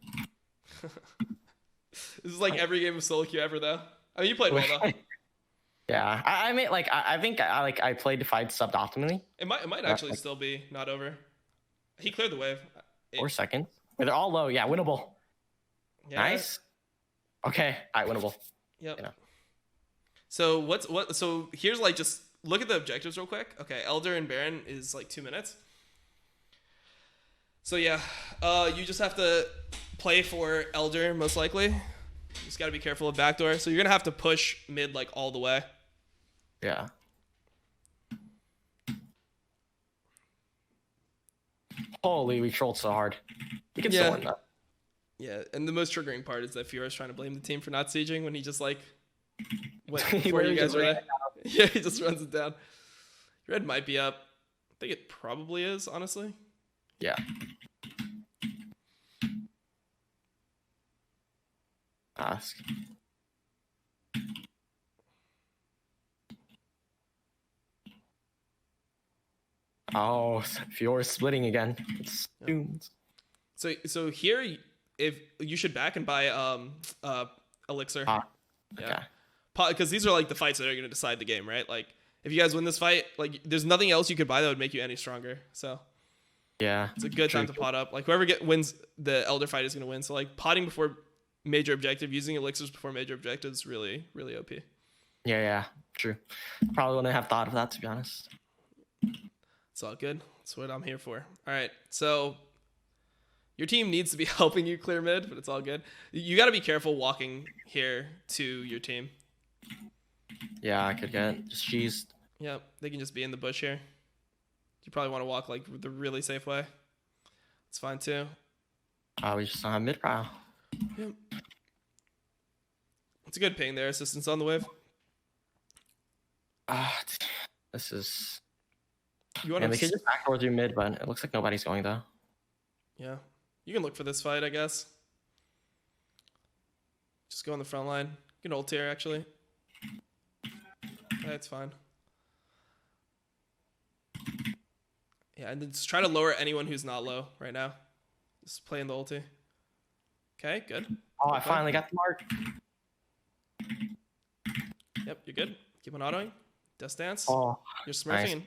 [SPEAKER 1] This is like every game of solo queue ever though. I mean you played well though.
[SPEAKER 3] Yeah, I mean like I think I played the fight subbed optimally.
[SPEAKER 1] It might actually still be not over. He cleared the wave.
[SPEAKER 3] 4 seconds. They're all low. Yeah, winnable.
[SPEAKER 1] Yeah.
[SPEAKER 3] Nice. Okay, all right, winnable.
[SPEAKER 1] Yep.
[SPEAKER 3] You know.
[SPEAKER 1] So so here's like just look at the objectives real quick. Okay, Elder and Baron is like 2 minutes. So yeah, you just have to play for Elder most likely. You just got to be careful of backdoor. So you're gonna have to push mid like all the way.
[SPEAKER 3] Yeah. Holy, we trolled so hard. We can still win that.
[SPEAKER 1] Yeah, and the most triggering part is that Fiora's trying to blame the team for not sieging when he just like went
[SPEAKER 3] He
[SPEAKER 1] before you
[SPEAKER 3] literally
[SPEAKER 1] guys
[SPEAKER 3] just
[SPEAKER 1] were
[SPEAKER 3] ran
[SPEAKER 1] there. Yeah, he just runs it down. Red might be up. I think it probably is, honestly.
[SPEAKER 3] Yeah. Ask. Oh, Fiora's splitting again. It's doomed.
[SPEAKER 1] So here, if you should back and buy elixir.
[SPEAKER 3] Okay.
[SPEAKER 1] Because these are like the fights that are going to decide the game, right? Like if you guys win this fight, like there's nothing else you could buy that would make you any stronger. So
[SPEAKER 3] yeah,
[SPEAKER 1] it's a good time to pot up. Like whoever wins the Elder fight is going to win. So like potting before major objective, using elixirs before major objective is really OP.
[SPEAKER 3] Yeah, true. Probably wouldn't have thought of that, to be honest.
[SPEAKER 1] It's all good. That's what I'm here for. All right, so your team needs to be helping you clear mid, but it's all good. You got to be careful walking here to your team.
[SPEAKER 3] Yeah, I could get just cheesed.
[SPEAKER 1] Yep, they can just be in the bush here. You probably want to walk like the really safe way. It's fine too.
[SPEAKER 3] We just don't have mid pile.
[SPEAKER 1] Yep. It's a good ping there. Assistance on the wave.
[SPEAKER 3] This is.
[SPEAKER 1] You want
[SPEAKER 3] to? They could just backdoor through mid, but it looks like nobody's going though.
[SPEAKER 1] Yeah, you can look for this fight, I guess. Just go on the front line. You can ult here, actually. That's fine. Yeah, and then just try to lower anyone who's not low right now. Just playing the ulti. Okay, good.
[SPEAKER 3] Oh, I
[SPEAKER 1] Okay.
[SPEAKER 3] finally got the mark.
[SPEAKER 1] Yep, you're good. Keep on autoing. Death Dance.
[SPEAKER 3] Oh,
[SPEAKER 1] You're smurfing
[SPEAKER 3] nice.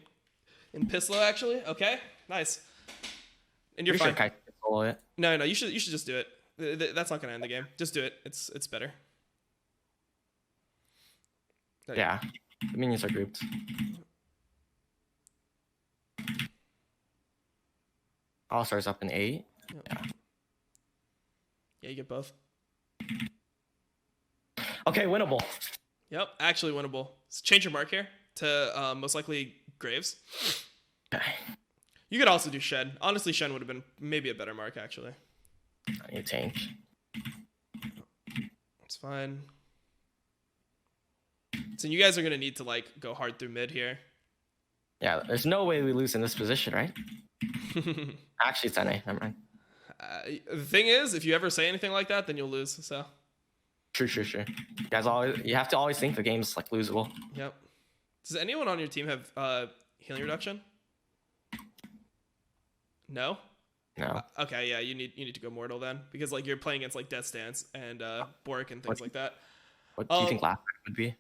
[SPEAKER 1] in Pislow, actually. Okay, nice. And you're
[SPEAKER 3] Pretty
[SPEAKER 1] fine.
[SPEAKER 3] sure Kai can solo it.
[SPEAKER 1] No, you should just do it. That's not gonna end the game. Just do it. It's better.
[SPEAKER 3] Yeah, the minions are grouped. All stars up in 8.
[SPEAKER 1] Yep. Yeah, you get both.
[SPEAKER 3] Okay, winnable.
[SPEAKER 1] Yep, actually winnable. So change your mark here to most likely Graves.
[SPEAKER 3] Okay.
[SPEAKER 1] You could also do Shen. Honestly, Shen would have been maybe a better mark, actually.
[SPEAKER 3] I need tank.
[SPEAKER 1] It's fine. So you guys are going to need to, like, go hard through mid here.
[SPEAKER 3] Yeah, there's no way we lose in this position, right? Actually, it's NA. Never mind.
[SPEAKER 1] The thing is, if you ever say anything like that, then you'll lose, so.
[SPEAKER 3] True. You guys you have to always think the game's like losable.
[SPEAKER 1] Yep. Does anyone on your team have healing reduction? No?
[SPEAKER 3] No.
[SPEAKER 1] Okay, yeah, you need to go mortal then, because like you're playing against like Death Stance and Bork and things like that.
[SPEAKER 3] What do you think last would be?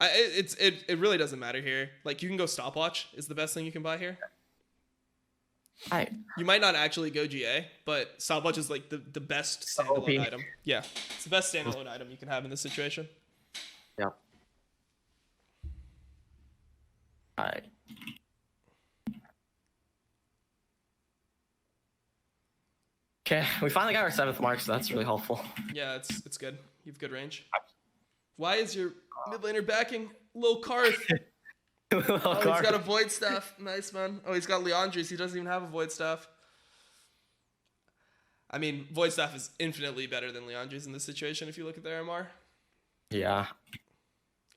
[SPEAKER 1] It really doesn't matter here. Like you can go stopwatch is the best thing you can buy here. You might not actually go GA, but stopwatch is like the best standalone item. Yeah, it's the best standalone item you can have in this situation.
[SPEAKER 3] Yeah. Alright. Okay, we finally got our 7th mark, so that's really helpful.
[SPEAKER 1] Yeah, it's good. You have good range. Why is your mid laner backing Lil Karth? Oh, he's got a void staff. Nice, man. Oh, he's got Leandris. He doesn't even have a void staff. I mean, void staff is infinitely better than Leandris in this situation if you look at their MR.
[SPEAKER 3] Yeah.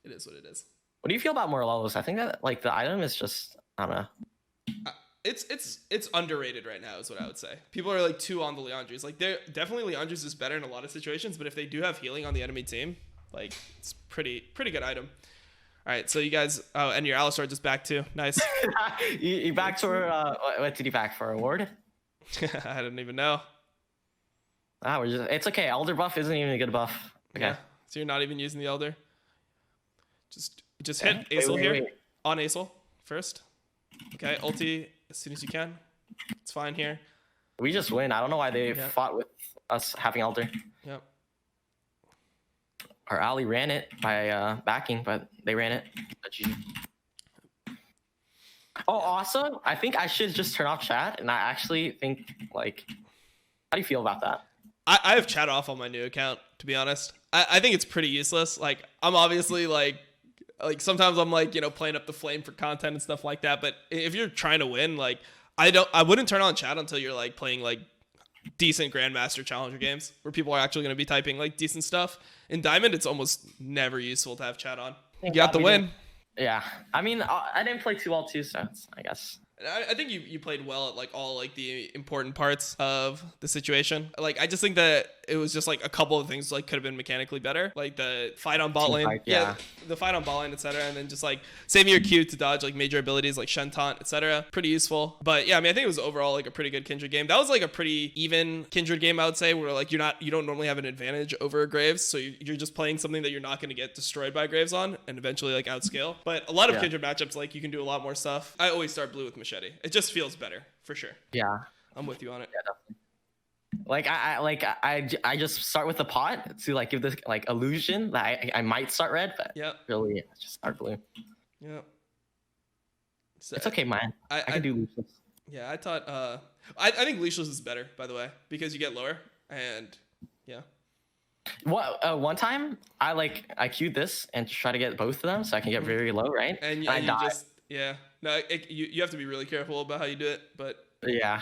[SPEAKER 1] It is what it is.
[SPEAKER 3] What do you feel about Morelos? I think that like the item is just, I don't know.
[SPEAKER 1] It's underrated right now is what I would say. People are like too on the Leandris. Like they're definitely Leandris is better in a lot of situations, but if they do have healing on the enemy team, like it's pretty good item. All right, so you guys, and your Alistar just back too. Nice.
[SPEAKER 3] you back for what did you back for? Award?
[SPEAKER 1] I don't even know.
[SPEAKER 3] It's okay. Elder buff isn't even a good buff. Okay.
[SPEAKER 1] Yeah, so you're not even using the Elder. Just hit Acel here. On Acel first. Okay, ulti as soon as you can. It's fine here.
[SPEAKER 3] We just win. I don't know why they fought with us having Elder.
[SPEAKER 1] Yep.
[SPEAKER 3] Our ally ran it by backing, but they ran it. Oh, awesome. I think I should just turn off chat, and I actually think, like, how do you feel about that?
[SPEAKER 1] I have chat off on my new account, to be honest. I think it's pretty useless. Like, I'm obviously, like sometimes I'm, like, you know, playing up the flame for content and stuff like that, but if you're trying to win, like, I wouldn't turn on chat until you're, like, playing, like, decent Grandmaster Challenger games where people are actually going to be typing like decent stuff. In Diamond, it's almost never useful to have chat on. You got the win.
[SPEAKER 3] Yeah, I mean, I didn't play too well too, so I guess.
[SPEAKER 1] I think you played well at like all like the important parts of the situation. Like I just think that it was just like a couple of things like could have been mechanically better, like the fight on bot lane, the fight on bot lane, etc. And then just like saving your Q to dodge like major abilities like Shen Taunt, etc. Pretty useful. But yeah, I mean I think it was overall like a pretty good Kindred game. That was like a pretty even Kindred game, I would say, where like you don't normally have an advantage over Graves, so you're just playing something that you're not going to get destroyed by Graves on, and eventually like outscale. But a lot of Kindred matchups like you can do a lot more stuff. I always start blue with Machete. It just feels better for sure.
[SPEAKER 3] Yeah,
[SPEAKER 1] I'm with you on it.
[SPEAKER 3] Yeah, definitely. I just start with the pot to like give this like illusion that I might start red, but really I just start blue.
[SPEAKER 1] Yeah,
[SPEAKER 3] so it's okay, man. I can do Lucius.
[SPEAKER 1] Yeah, I thought I think Lucius is better, by the way, because you get lower and yeah.
[SPEAKER 3] One time I queued this and try to get both of them so I can get very low, right?
[SPEAKER 1] And
[SPEAKER 3] I
[SPEAKER 1] you
[SPEAKER 3] die.
[SPEAKER 1] Yeah, no, you have to be really careful about how you do it, but
[SPEAKER 3] yeah.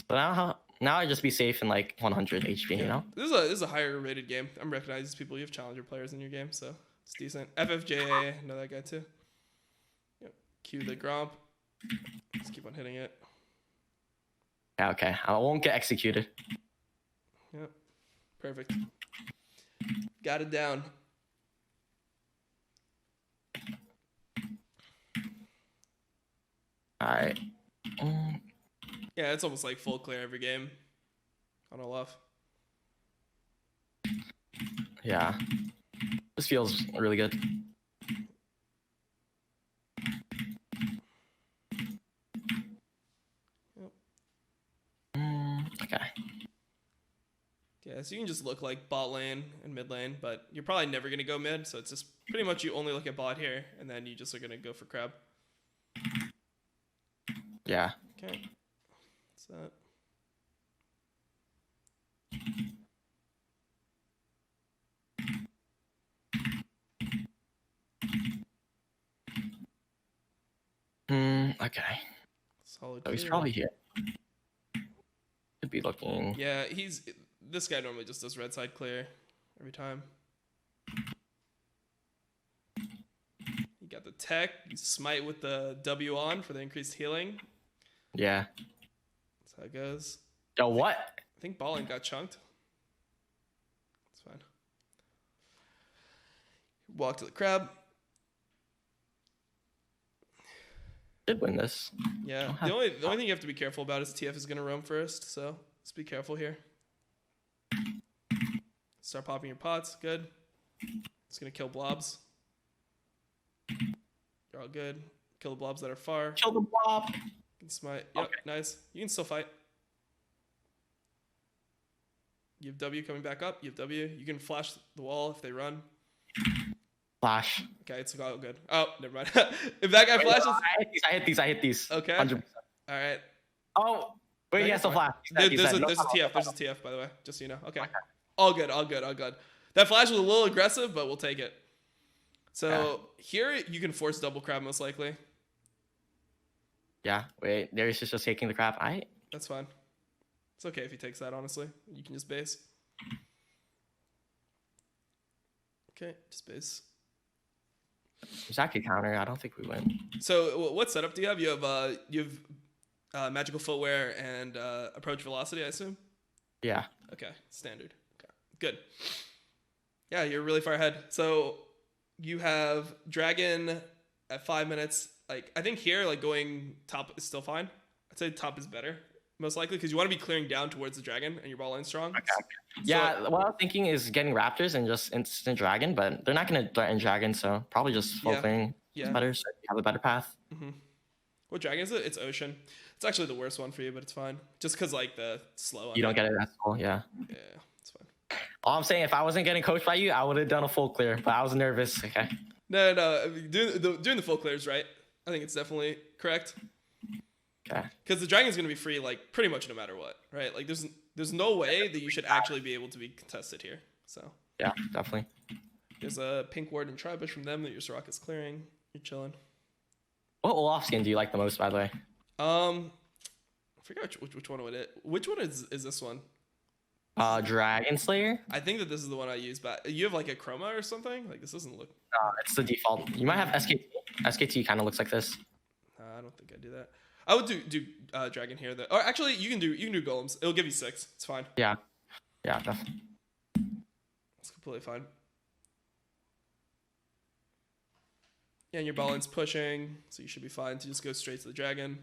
[SPEAKER 3] But now I just be safe in like 100 HP, you know.
[SPEAKER 1] This is a higher rated game. I'm recognizing these people. You have challenger players in your game, so it's decent. FFJA, know that guy too. Yep. Cue the Gromp. Just keep on hitting it.
[SPEAKER 3] Yeah, okay. I won't get executed.
[SPEAKER 1] Yep. Perfect. Got it down.
[SPEAKER 3] All right.
[SPEAKER 1] Yeah, it's almost like full clear every game. on Olaf.
[SPEAKER 3] Yeah. This feels really good. Okay.
[SPEAKER 1] Yeah, so you can just look like bot lane and mid lane, but you're probably never going to go mid, so it's just pretty much you only look at bot here, and then you just are going to go for crab.
[SPEAKER 3] Yeah.
[SPEAKER 1] Okay. What's that?
[SPEAKER 3] Okay.
[SPEAKER 1] Solid.
[SPEAKER 3] So he's probably here. Could be looking.
[SPEAKER 1] Yeah, this guy normally just does red side clear every time. You got the tech. You smite with the W on for the increased healing.
[SPEAKER 3] Yeah.
[SPEAKER 1] That's how it goes.
[SPEAKER 3] Yo, what?
[SPEAKER 1] I think ball lane got chunked. It's fine. Walk to the crab.
[SPEAKER 3] Did win this.
[SPEAKER 1] Yeah. The only thing you have to be careful about is TF is gonna roam first, so let's be careful here. Start popping your pots. Good. It's gonna kill blobs. You're all good. Kill the blobs that are far.
[SPEAKER 3] Kill the blob.
[SPEAKER 1] You can smite. Yep,
[SPEAKER 3] Okay.
[SPEAKER 1] nice. You can still fight. You have W coming back up. You have W. You can flash the wall if they run.
[SPEAKER 3] Flash.
[SPEAKER 1] Okay, it's all good. Oh, never mind. If that guy flashes.
[SPEAKER 3] I hit these.
[SPEAKER 1] Okay.
[SPEAKER 3] 100%.
[SPEAKER 1] All right.
[SPEAKER 3] Oh, wait, he has to flash.
[SPEAKER 1] There's a TF. There's a TF, by the way, just so you know. Okay. All good. That flash was a little aggressive, but we'll take it. So here you can force double crab most likely.
[SPEAKER 3] Yeah, wait, Darius is just taking the crap.
[SPEAKER 1] That's fine. It's okay if he takes that, honestly. You can just base. Okay, just base.
[SPEAKER 3] There's actually counter. I don't think we win.
[SPEAKER 1] So what setup do you have? You have magical footwear and approach velocity, I assume?
[SPEAKER 3] Yeah.
[SPEAKER 1] Okay, standard. Okay, good. Yeah, you're really far ahead. So you have dragon at 5 minutes. Like I think here, like going top is still fine. I'd say top is better, most likely, because you want to be clearing down towards the dragon and your ball line strong.
[SPEAKER 3] Okay. Yeah, what I'm thinking is getting raptors and just instant dragon, but they're not going to threaten dragon, so probably just full clearing is better, so you have a better path.
[SPEAKER 1] Mm-hmm. What dragon is it? It's ocean. It's actually the worst one for you, but it's fine. Just because like the slow.
[SPEAKER 3] You don't get it at all, yeah.
[SPEAKER 1] Yeah, it's fine.
[SPEAKER 3] All I'm saying, if I wasn't getting coached by you, I would have done a full clear, but I was nervous. Okay.
[SPEAKER 1] No. I mean, doing the full clears, right? I think it's definitely correct.
[SPEAKER 3] Okay.
[SPEAKER 1] Because the dragon's gonna be free, like pretty much no matter what, right? Like there's no way that you should actually be able to be contested here. So.
[SPEAKER 3] Yeah, definitely.
[SPEAKER 1] There's a pink ward and Tribush from them that your Soraka is clearing. You're chilling.
[SPEAKER 3] What Olaf skin do you like the most, by the way?
[SPEAKER 1] I forgot which one it is. Which one is this one?
[SPEAKER 3] Dragon Slayer.
[SPEAKER 1] I think that this is the one I use, but you have like a chroma or something. Like this doesn't look.
[SPEAKER 3] It's the default. You might have SKT. SKT kind of looks like this.
[SPEAKER 1] I don't think I do that. I would do dragon here. Or actually, you can do golems. It'll give you 6. It's fine.
[SPEAKER 3] Yeah, definitely.
[SPEAKER 1] It's completely fine. Yeah, and your ball line's pushing, so you should be fine to just go straight to the dragon.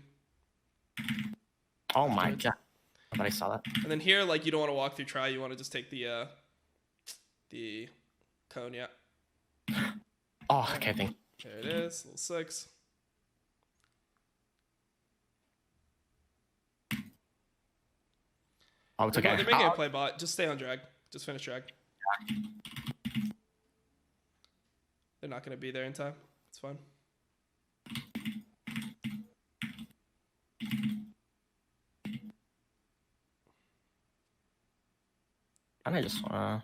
[SPEAKER 3] Oh my god. I thought I saw that.
[SPEAKER 1] And then here, like, you don't want to walk through try. You want to just take the cone, yeah.
[SPEAKER 3] Oh, okay, thank you.
[SPEAKER 1] There it is, little 6.
[SPEAKER 3] Oh, it's okay.
[SPEAKER 1] They're making a play bot. Just stay on drag. Just finish drag. They're not going to be there in time. It's fine.
[SPEAKER 3] I just wanna.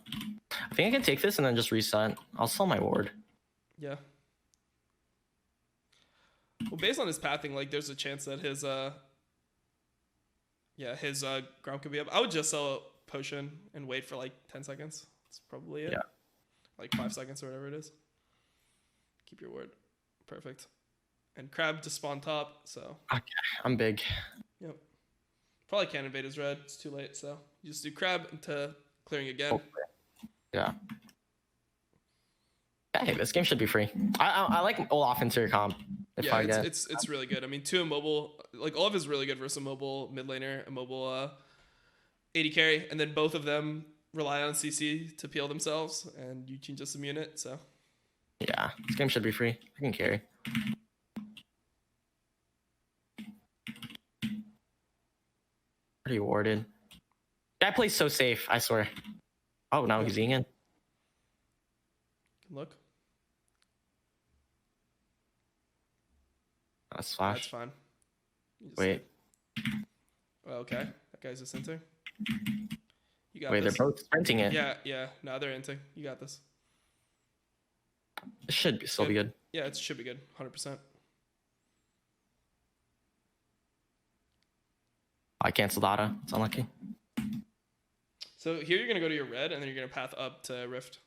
[SPEAKER 3] I think I can take this and then just reset. I'll sell my ward.
[SPEAKER 1] Yeah. Well, based on his pathing, like, there's a chance that his Grom could be up. I would just sell a potion and wait for like 10 seconds. That's probably it.
[SPEAKER 3] Yeah.
[SPEAKER 1] Like 5 seconds or whatever it is. Keep your word. Perfect. And crab to spawn top, so.
[SPEAKER 3] Okay, I'm big.
[SPEAKER 1] Yep. Probably can't invade his red. It's too late, so you just do crab into clearing again.
[SPEAKER 3] Yeah. Hey, this game should be free. I like Olaf interior comp.
[SPEAKER 1] Yeah, it's really good. I mean, 2 immobile, like Olaf is really good versus a mobile mid laner, a mobile AD carry, and then both of them rely on CC to peel themselves, and you can just immune it. So
[SPEAKER 3] Yeah, this game should be free. I can carry. Pretty warded. Guy plays so safe, I swear. Oh, now he's in.
[SPEAKER 1] Look,
[SPEAKER 3] That's flash.
[SPEAKER 1] that's fine.
[SPEAKER 3] Wait.
[SPEAKER 1] Oh, okay, that guy's just into. You got
[SPEAKER 3] Wait,
[SPEAKER 1] this.
[SPEAKER 3] they're both sprinting it.
[SPEAKER 1] Yeah. No, they're into. You got this.
[SPEAKER 3] It should still be good.
[SPEAKER 1] Yeah, it should be good. 100%.
[SPEAKER 3] I canceled auto. It's unlucky.
[SPEAKER 1] So here you're gonna go to your red, and then you're gonna path up to Rift.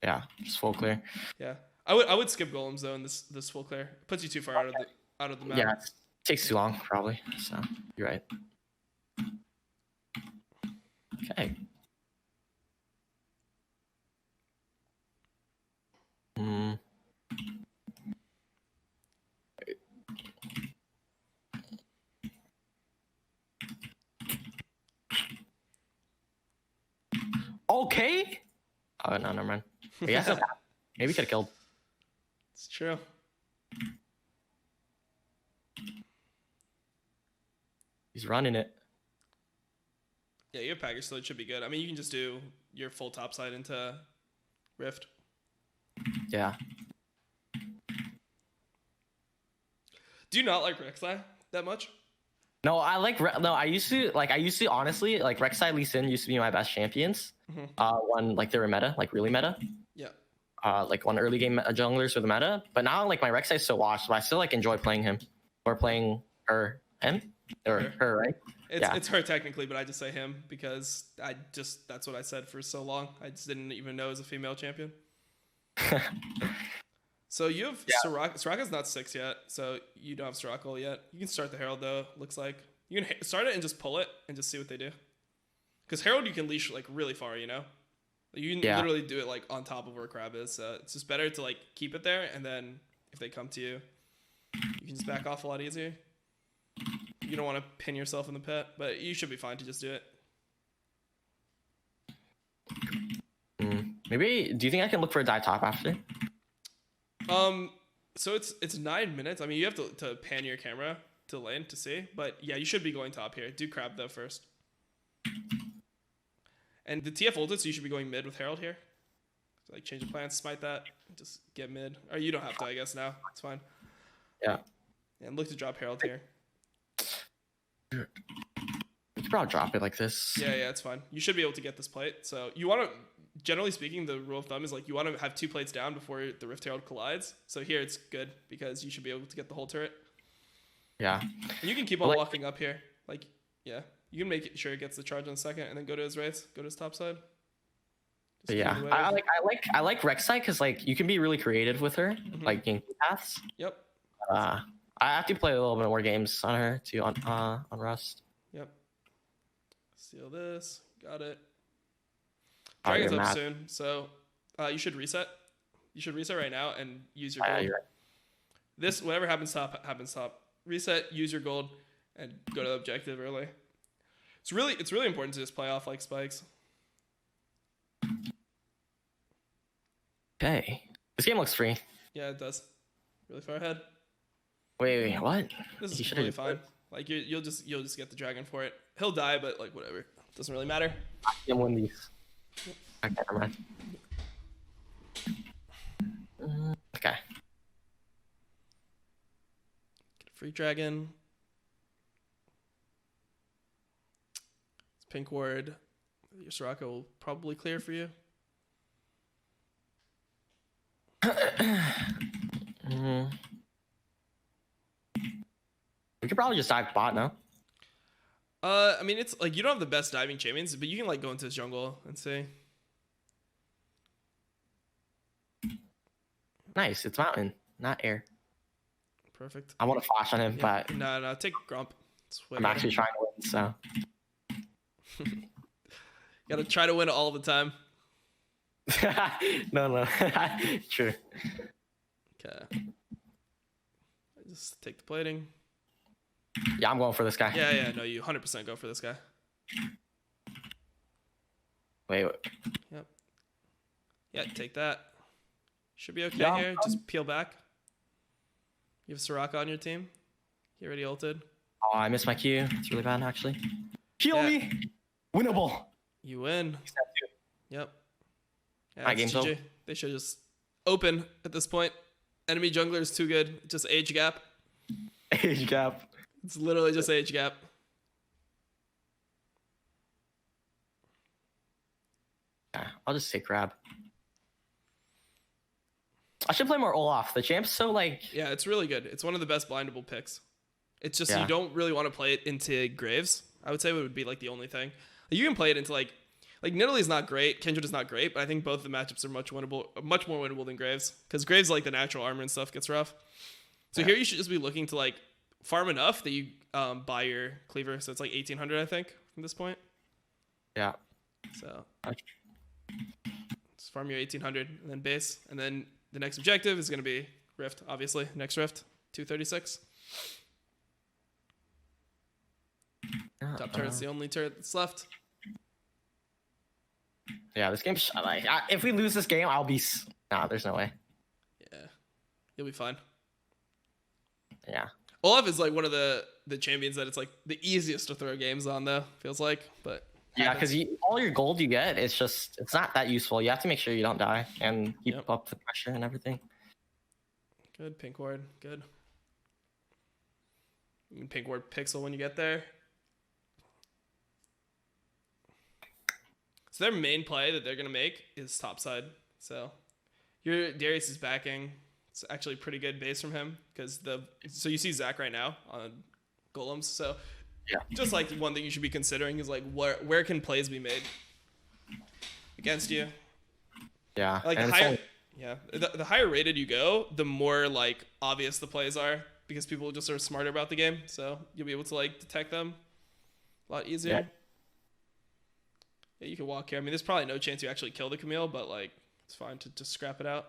[SPEAKER 3] Yeah, just full clear.
[SPEAKER 1] Yeah, I would skip golems though in this full clear. It puts you too far out of the map.
[SPEAKER 3] Yeah, it takes too long probably. So you're right. Okay. Okay. Oh no, never mind. Yes, maybe could have killed.
[SPEAKER 1] It's true.
[SPEAKER 3] He's running it.
[SPEAKER 1] Yeah, your package so it should be good. I mean, you can just do your full top side into Rift.
[SPEAKER 3] Yeah.
[SPEAKER 1] Do you not like Rek'Sai that much?
[SPEAKER 3] No, I like I used to honestly like Rek'Sai Lee Sin used to be my best champions. When like they were meta, like really meta.
[SPEAKER 1] Yeah.
[SPEAKER 3] Like on early game junglers with the meta. But now like my Rek'Sai is so washed, but I still like enjoy playing him or playing him or her, right?
[SPEAKER 1] It's her technically, but I just say him because that's what I said for so long. I just didn't even know it was a female champion. So you have Soraka. Soraka's not 6 yet, so you don't have Soraka yet. You can start the Herald though. Looks like you can start it and just pull it and just see what they do. Because Herald you can leash like really far, you know. You can literally do it like on top of where Crab is. So it's just better to like keep it there, and then if they come to you, you can just back off a lot easier. You don't want to pin yourself in the pit, but you should be fine to just do it.
[SPEAKER 3] Maybe. Do you think I can look for a dive top after?
[SPEAKER 1] So it's 9 minutes. I mean, you have to pan your camera to lane to see, but yeah, you should be going top here. Do Crab though first. And the TF ulted, so you should be going mid with Herald here. So, like change the plans, smite that, and just get mid. Or you don't have to, I guess now. It's fine.
[SPEAKER 3] Yeah.
[SPEAKER 1] And look to drop Herald here.
[SPEAKER 3] You could probably drop it like this.
[SPEAKER 1] Yeah, it's fine. You should be able to get this plate. So you want to, generally speaking, the rule of thumb is like you want to have 2 plates down before the Rift Herald collides. So here it's good because you should be able to get the whole turret.
[SPEAKER 3] Yeah.
[SPEAKER 1] And you can keep on walking up here. Like, yeah. You can make sure it gets the charge on the second and then go to his race, go to his top side.
[SPEAKER 3] Yeah. I like Rek'Sai because like you can be really creative with her, like in paths.
[SPEAKER 1] Yep.
[SPEAKER 3] I have to play a little bit more games on her too on Rust.
[SPEAKER 1] Yep. Steal this. Got it. Dragon's up soon, so you should reset. You should reset right now and use your gold.
[SPEAKER 3] You're right.
[SPEAKER 1] This, whatever happens top, happens top. Reset, use your gold, and go to the objective early. It's really important to just play off like spikes.
[SPEAKER 3] Okay. This game looks free.
[SPEAKER 1] Yeah, it does. Really far ahead.
[SPEAKER 3] Wait, what?
[SPEAKER 1] This is really fine. Like you'll just get the dragon for it. He'll die, but like whatever. Doesn't really matter.
[SPEAKER 3] I can win these. Okay, never mind. Okay.
[SPEAKER 1] Get a free dragon. It's pink ward. Your Soraka will probably clear for you.
[SPEAKER 3] We could probably just dive bot, no?
[SPEAKER 1] I mean, it's like you don't have the best diving champions, but you can like go into his jungle and see.
[SPEAKER 3] Nice, it's mountain, not air.
[SPEAKER 1] Perfect.
[SPEAKER 3] I want to flash on him, but
[SPEAKER 1] no, take Grump.
[SPEAKER 3] I'm actually trying to win, so.
[SPEAKER 1] Gotta try to win all the time.
[SPEAKER 3] No. True.
[SPEAKER 1] Okay. Just take the plating.
[SPEAKER 3] Yeah, I'm going for this guy.
[SPEAKER 1] Yeah, no, you 100% go for this guy.
[SPEAKER 3] Wait.
[SPEAKER 1] Yep. Yeah, take that. Should be okay
[SPEAKER 3] Yeah.
[SPEAKER 1] here. Just peel back. You have Soraka on your team. He already ulted.
[SPEAKER 3] Oh, I missed my Q. It's really bad, actually. Heal
[SPEAKER 1] Yeah.
[SPEAKER 3] me. Winnable.
[SPEAKER 1] You win. Yep. Yeah,
[SPEAKER 3] My
[SPEAKER 1] it's
[SPEAKER 3] game's
[SPEAKER 1] GG.
[SPEAKER 3] over.
[SPEAKER 1] They should just open at this point. Enemy jungler is too good. Just age gap.
[SPEAKER 3] Age gap.
[SPEAKER 1] It's literally just age gap.
[SPEAKER 3] Yeah, I'll just take grab. I should play more Olaf. The champ's so like.
[SPEAKER 1] Yeah, it's really good. It's one of the best blindable picks. It's just
[SPEAKER 3] Yeah.
[SPEAKER 1] you don't really want to play it into Graves. I would say it would be like the only thing. You can play it into like Nidalee's not great, Kindred is not great, but I think both the matchups are much more winnable than Graves, because Graves like the natural armor and stuff gets rough. So here you should just be looking to like farm enough that you buy your cleaver. So it's like 1800, I think, from this point.
[SPEAKER 3] Yeah.
[SPEAKER 1] So just farm your 1800 and then base, and then the next objective is going to be Rift, obviously. Next Rift, 236. Top turret's the only turret that's left.
[SPEAKER 3] Yeah, this game's like. If we lose this game, I'll be. Nah, there's no way.
[SPEAKER 1] Yeah, you'll be fine.
[SPEAKER 3] Yeah.
[SPEAKER 1] Olaf is like one of the champions that it's like the easiest to throw games on, though, feels like. But
[SPEAKER 3] Yeah, because all your gold you get, it's not that useful. You have to make sure you don't die and keep
[SPEAKER 1] Yep.
[SPEAKER 3] up the pressure and everything.
[SPEAKER 1] Good pink ward, good. You can pink ward pixel when you get there. So their main play that they're gonna make is topside. So your Darius is backing. It's actually pretty good base from him, because so you see Zach right now on golems. So
[SPEAKER 3] Yeah.
[SPEAKER 1] just like one thing you should be considering is like where can plays be made against you.
[SPEAKER 3] Yeah.
[SPEAKER 1] Like
[SPEAKER 3] and
[SPEAKER 1] the higher rated you go, the more like obvious the plays are, because people just are smarter about the game. So you'll be able to like detect them a lot easier.
[SPEAKER 3] Yeah.
[SPEAKER 1] Yeah, you can walk here. I mean, there's probably no chance you actually kill the Camille, but like it's fine to just scrap it out.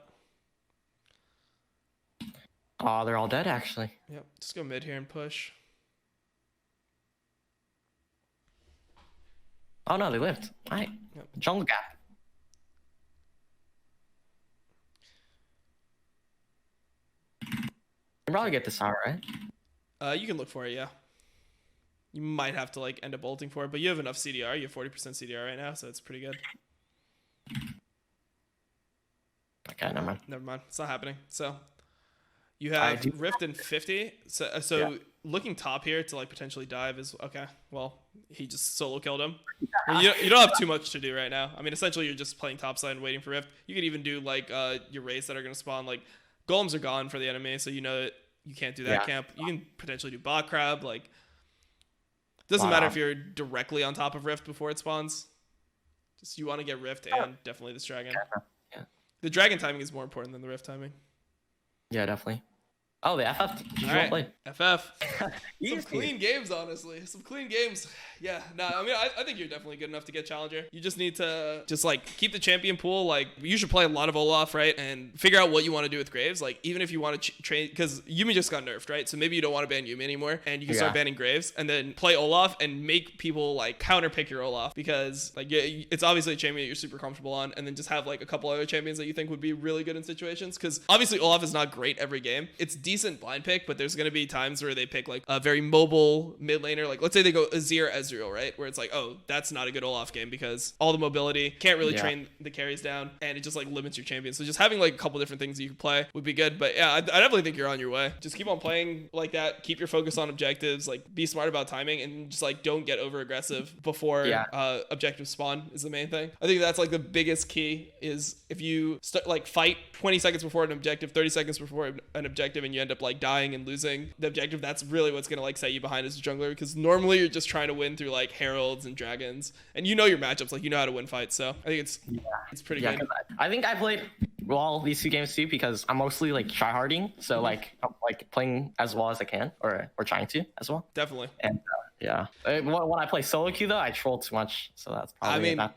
[SPEAKER 3] Oh, they're all dead actually.
[SPEAKER 1] Yep, just go mid here and push.
[SPEAKER 3] Oh no, they lived. All right.
[SPEAKER 1] Yep.
[SPEAKER 3] Jungle gap. You can probably get this out, right?
[SPEAKER 1] You can look for it, yeah. You might have to like end up ulting for it, but you have enough CDR. You have 40% CDR right now, so it's pretty good.
[SPEAKER 3] Okay, never mind.
[SPEAKER 1] Never mind, it's not happening. So you have Rift in 50. So
[SPEAKER 3] Yeah.
[SPEAKER 1] looking top here to like potentially dive is okay. Well, he just solo killed him. You don't have too much to do right now. I mean, essentially you're just playing topside and waiting for Rift. You could even do like your race that are gonna spawn. Like golems are gone for the enemy, so you know that you can't do that camp. You can potentially do bot crab. Like doesn't matter if you're directly on top of Rift before it spawns. Just you want to get Rift and definitely this dragon.
[SPEAKER 3] Yeah.
[SPEAKER 1] The dragon timing is more important than the Rift timing.
[SPEAKER 3] Yeah, definitely. Oh, the FF.
[SPEAKER 1] All right, FF. Some
[SPEAKER 3] Easy.
[SPEAKER 1] clean games, honestly. Some clean games. Yeah, no, I mean, I think you're definitely good enough to get Challenger. You just need to just, like, keep the champion pool. Like, you should play a lot of Olaf, right? And figure out what you want to do with Graves. Like, even if you want to train, because Yuumi just got nerfed, right? So maybe you don't want to ban Yuumi anymore, and you can start banning Graves, and then play Olaf and make people, like, counterpick your Olaf. Because, like, it's obviously a champion that you're super comfortable on, and then just have, like, a couple other champions that you think would be really good in situations. Because, obviously, Olaf is not great every game. It's decent blind pick, but there's going to be times where they pick, like, a very mobile mid laner. Like, let's say they go Azir Ezreal, right? Where it's like, oh, that's not a good Olaf game because all the mobility, can't really train the carries down, and it just, like, limits your champions. So just having, like, a couple different things you can play would be good. But, yeah, I definitely think you're on your way. Just keep on playing like that. Keep your focus on objectives. Like, be smart about timing, and just, like, don't get over aggressive before objectives spawn is the main thing. I think that's, like, the biggest key is if you fight 20 seconds before an objective, 30 seconds before an objective, and you end up, like, dying and losing the objective, that's really what's gonna, like, set you behind as a jungler, because normally you're just trying to win through, like, heralds and dragons, and you know your matchups, like, you know how to win fights. So I think it's pretty good.
[SPEAKER 3] I think I played well these two games too because I'm mostly like tryharding, so like I'm like playing as well as I can, or trying to as well.
[SPEAKER 1] Definitely.
[SPEAKER 3] And when I play solo queue though, I troll too much, so that's probably.
[SPEAKER 1] I mean,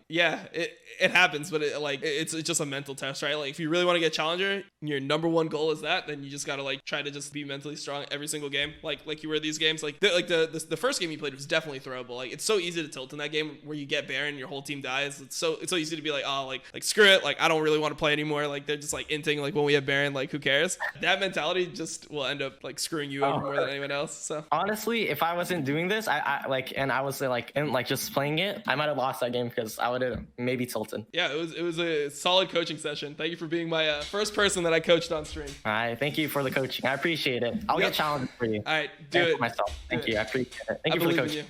[SPEAKER 1] it happens, but it's just a mental test, right? Like if you really want to get Challenger, your number one goal is that, then you just gotta like try to just be mentally strong every single game, like you were these games. Like the first game you played was definitely throwable. Like it's so easy to tilt in that game where you get Baron and your whole team dies. It's so easy to be like, oh, like screw it, like I don't really want to play anymore. Like they're just like inting like when we have Baron, like who cares? That mentality just will end up like screwing you over more than anyone else. So
[SPEAKER 3] honestly, if I wasn't doing this, I like, and I was like in like just playing it, I might have lost that game because I would have maybe tilted.
[SPEAKER 1] Yeah, it was a solid coaching session. Thank you for being my first person that I coached on stream.
[SPEAKER 3] All right, thank you for the coaching. I appreciate it. I'll get challenged for you.
[SPEAKER 1] All right, do it
[SPEAKER 3] for myself. Thank you. I appreciate it. Thank you for the coaching.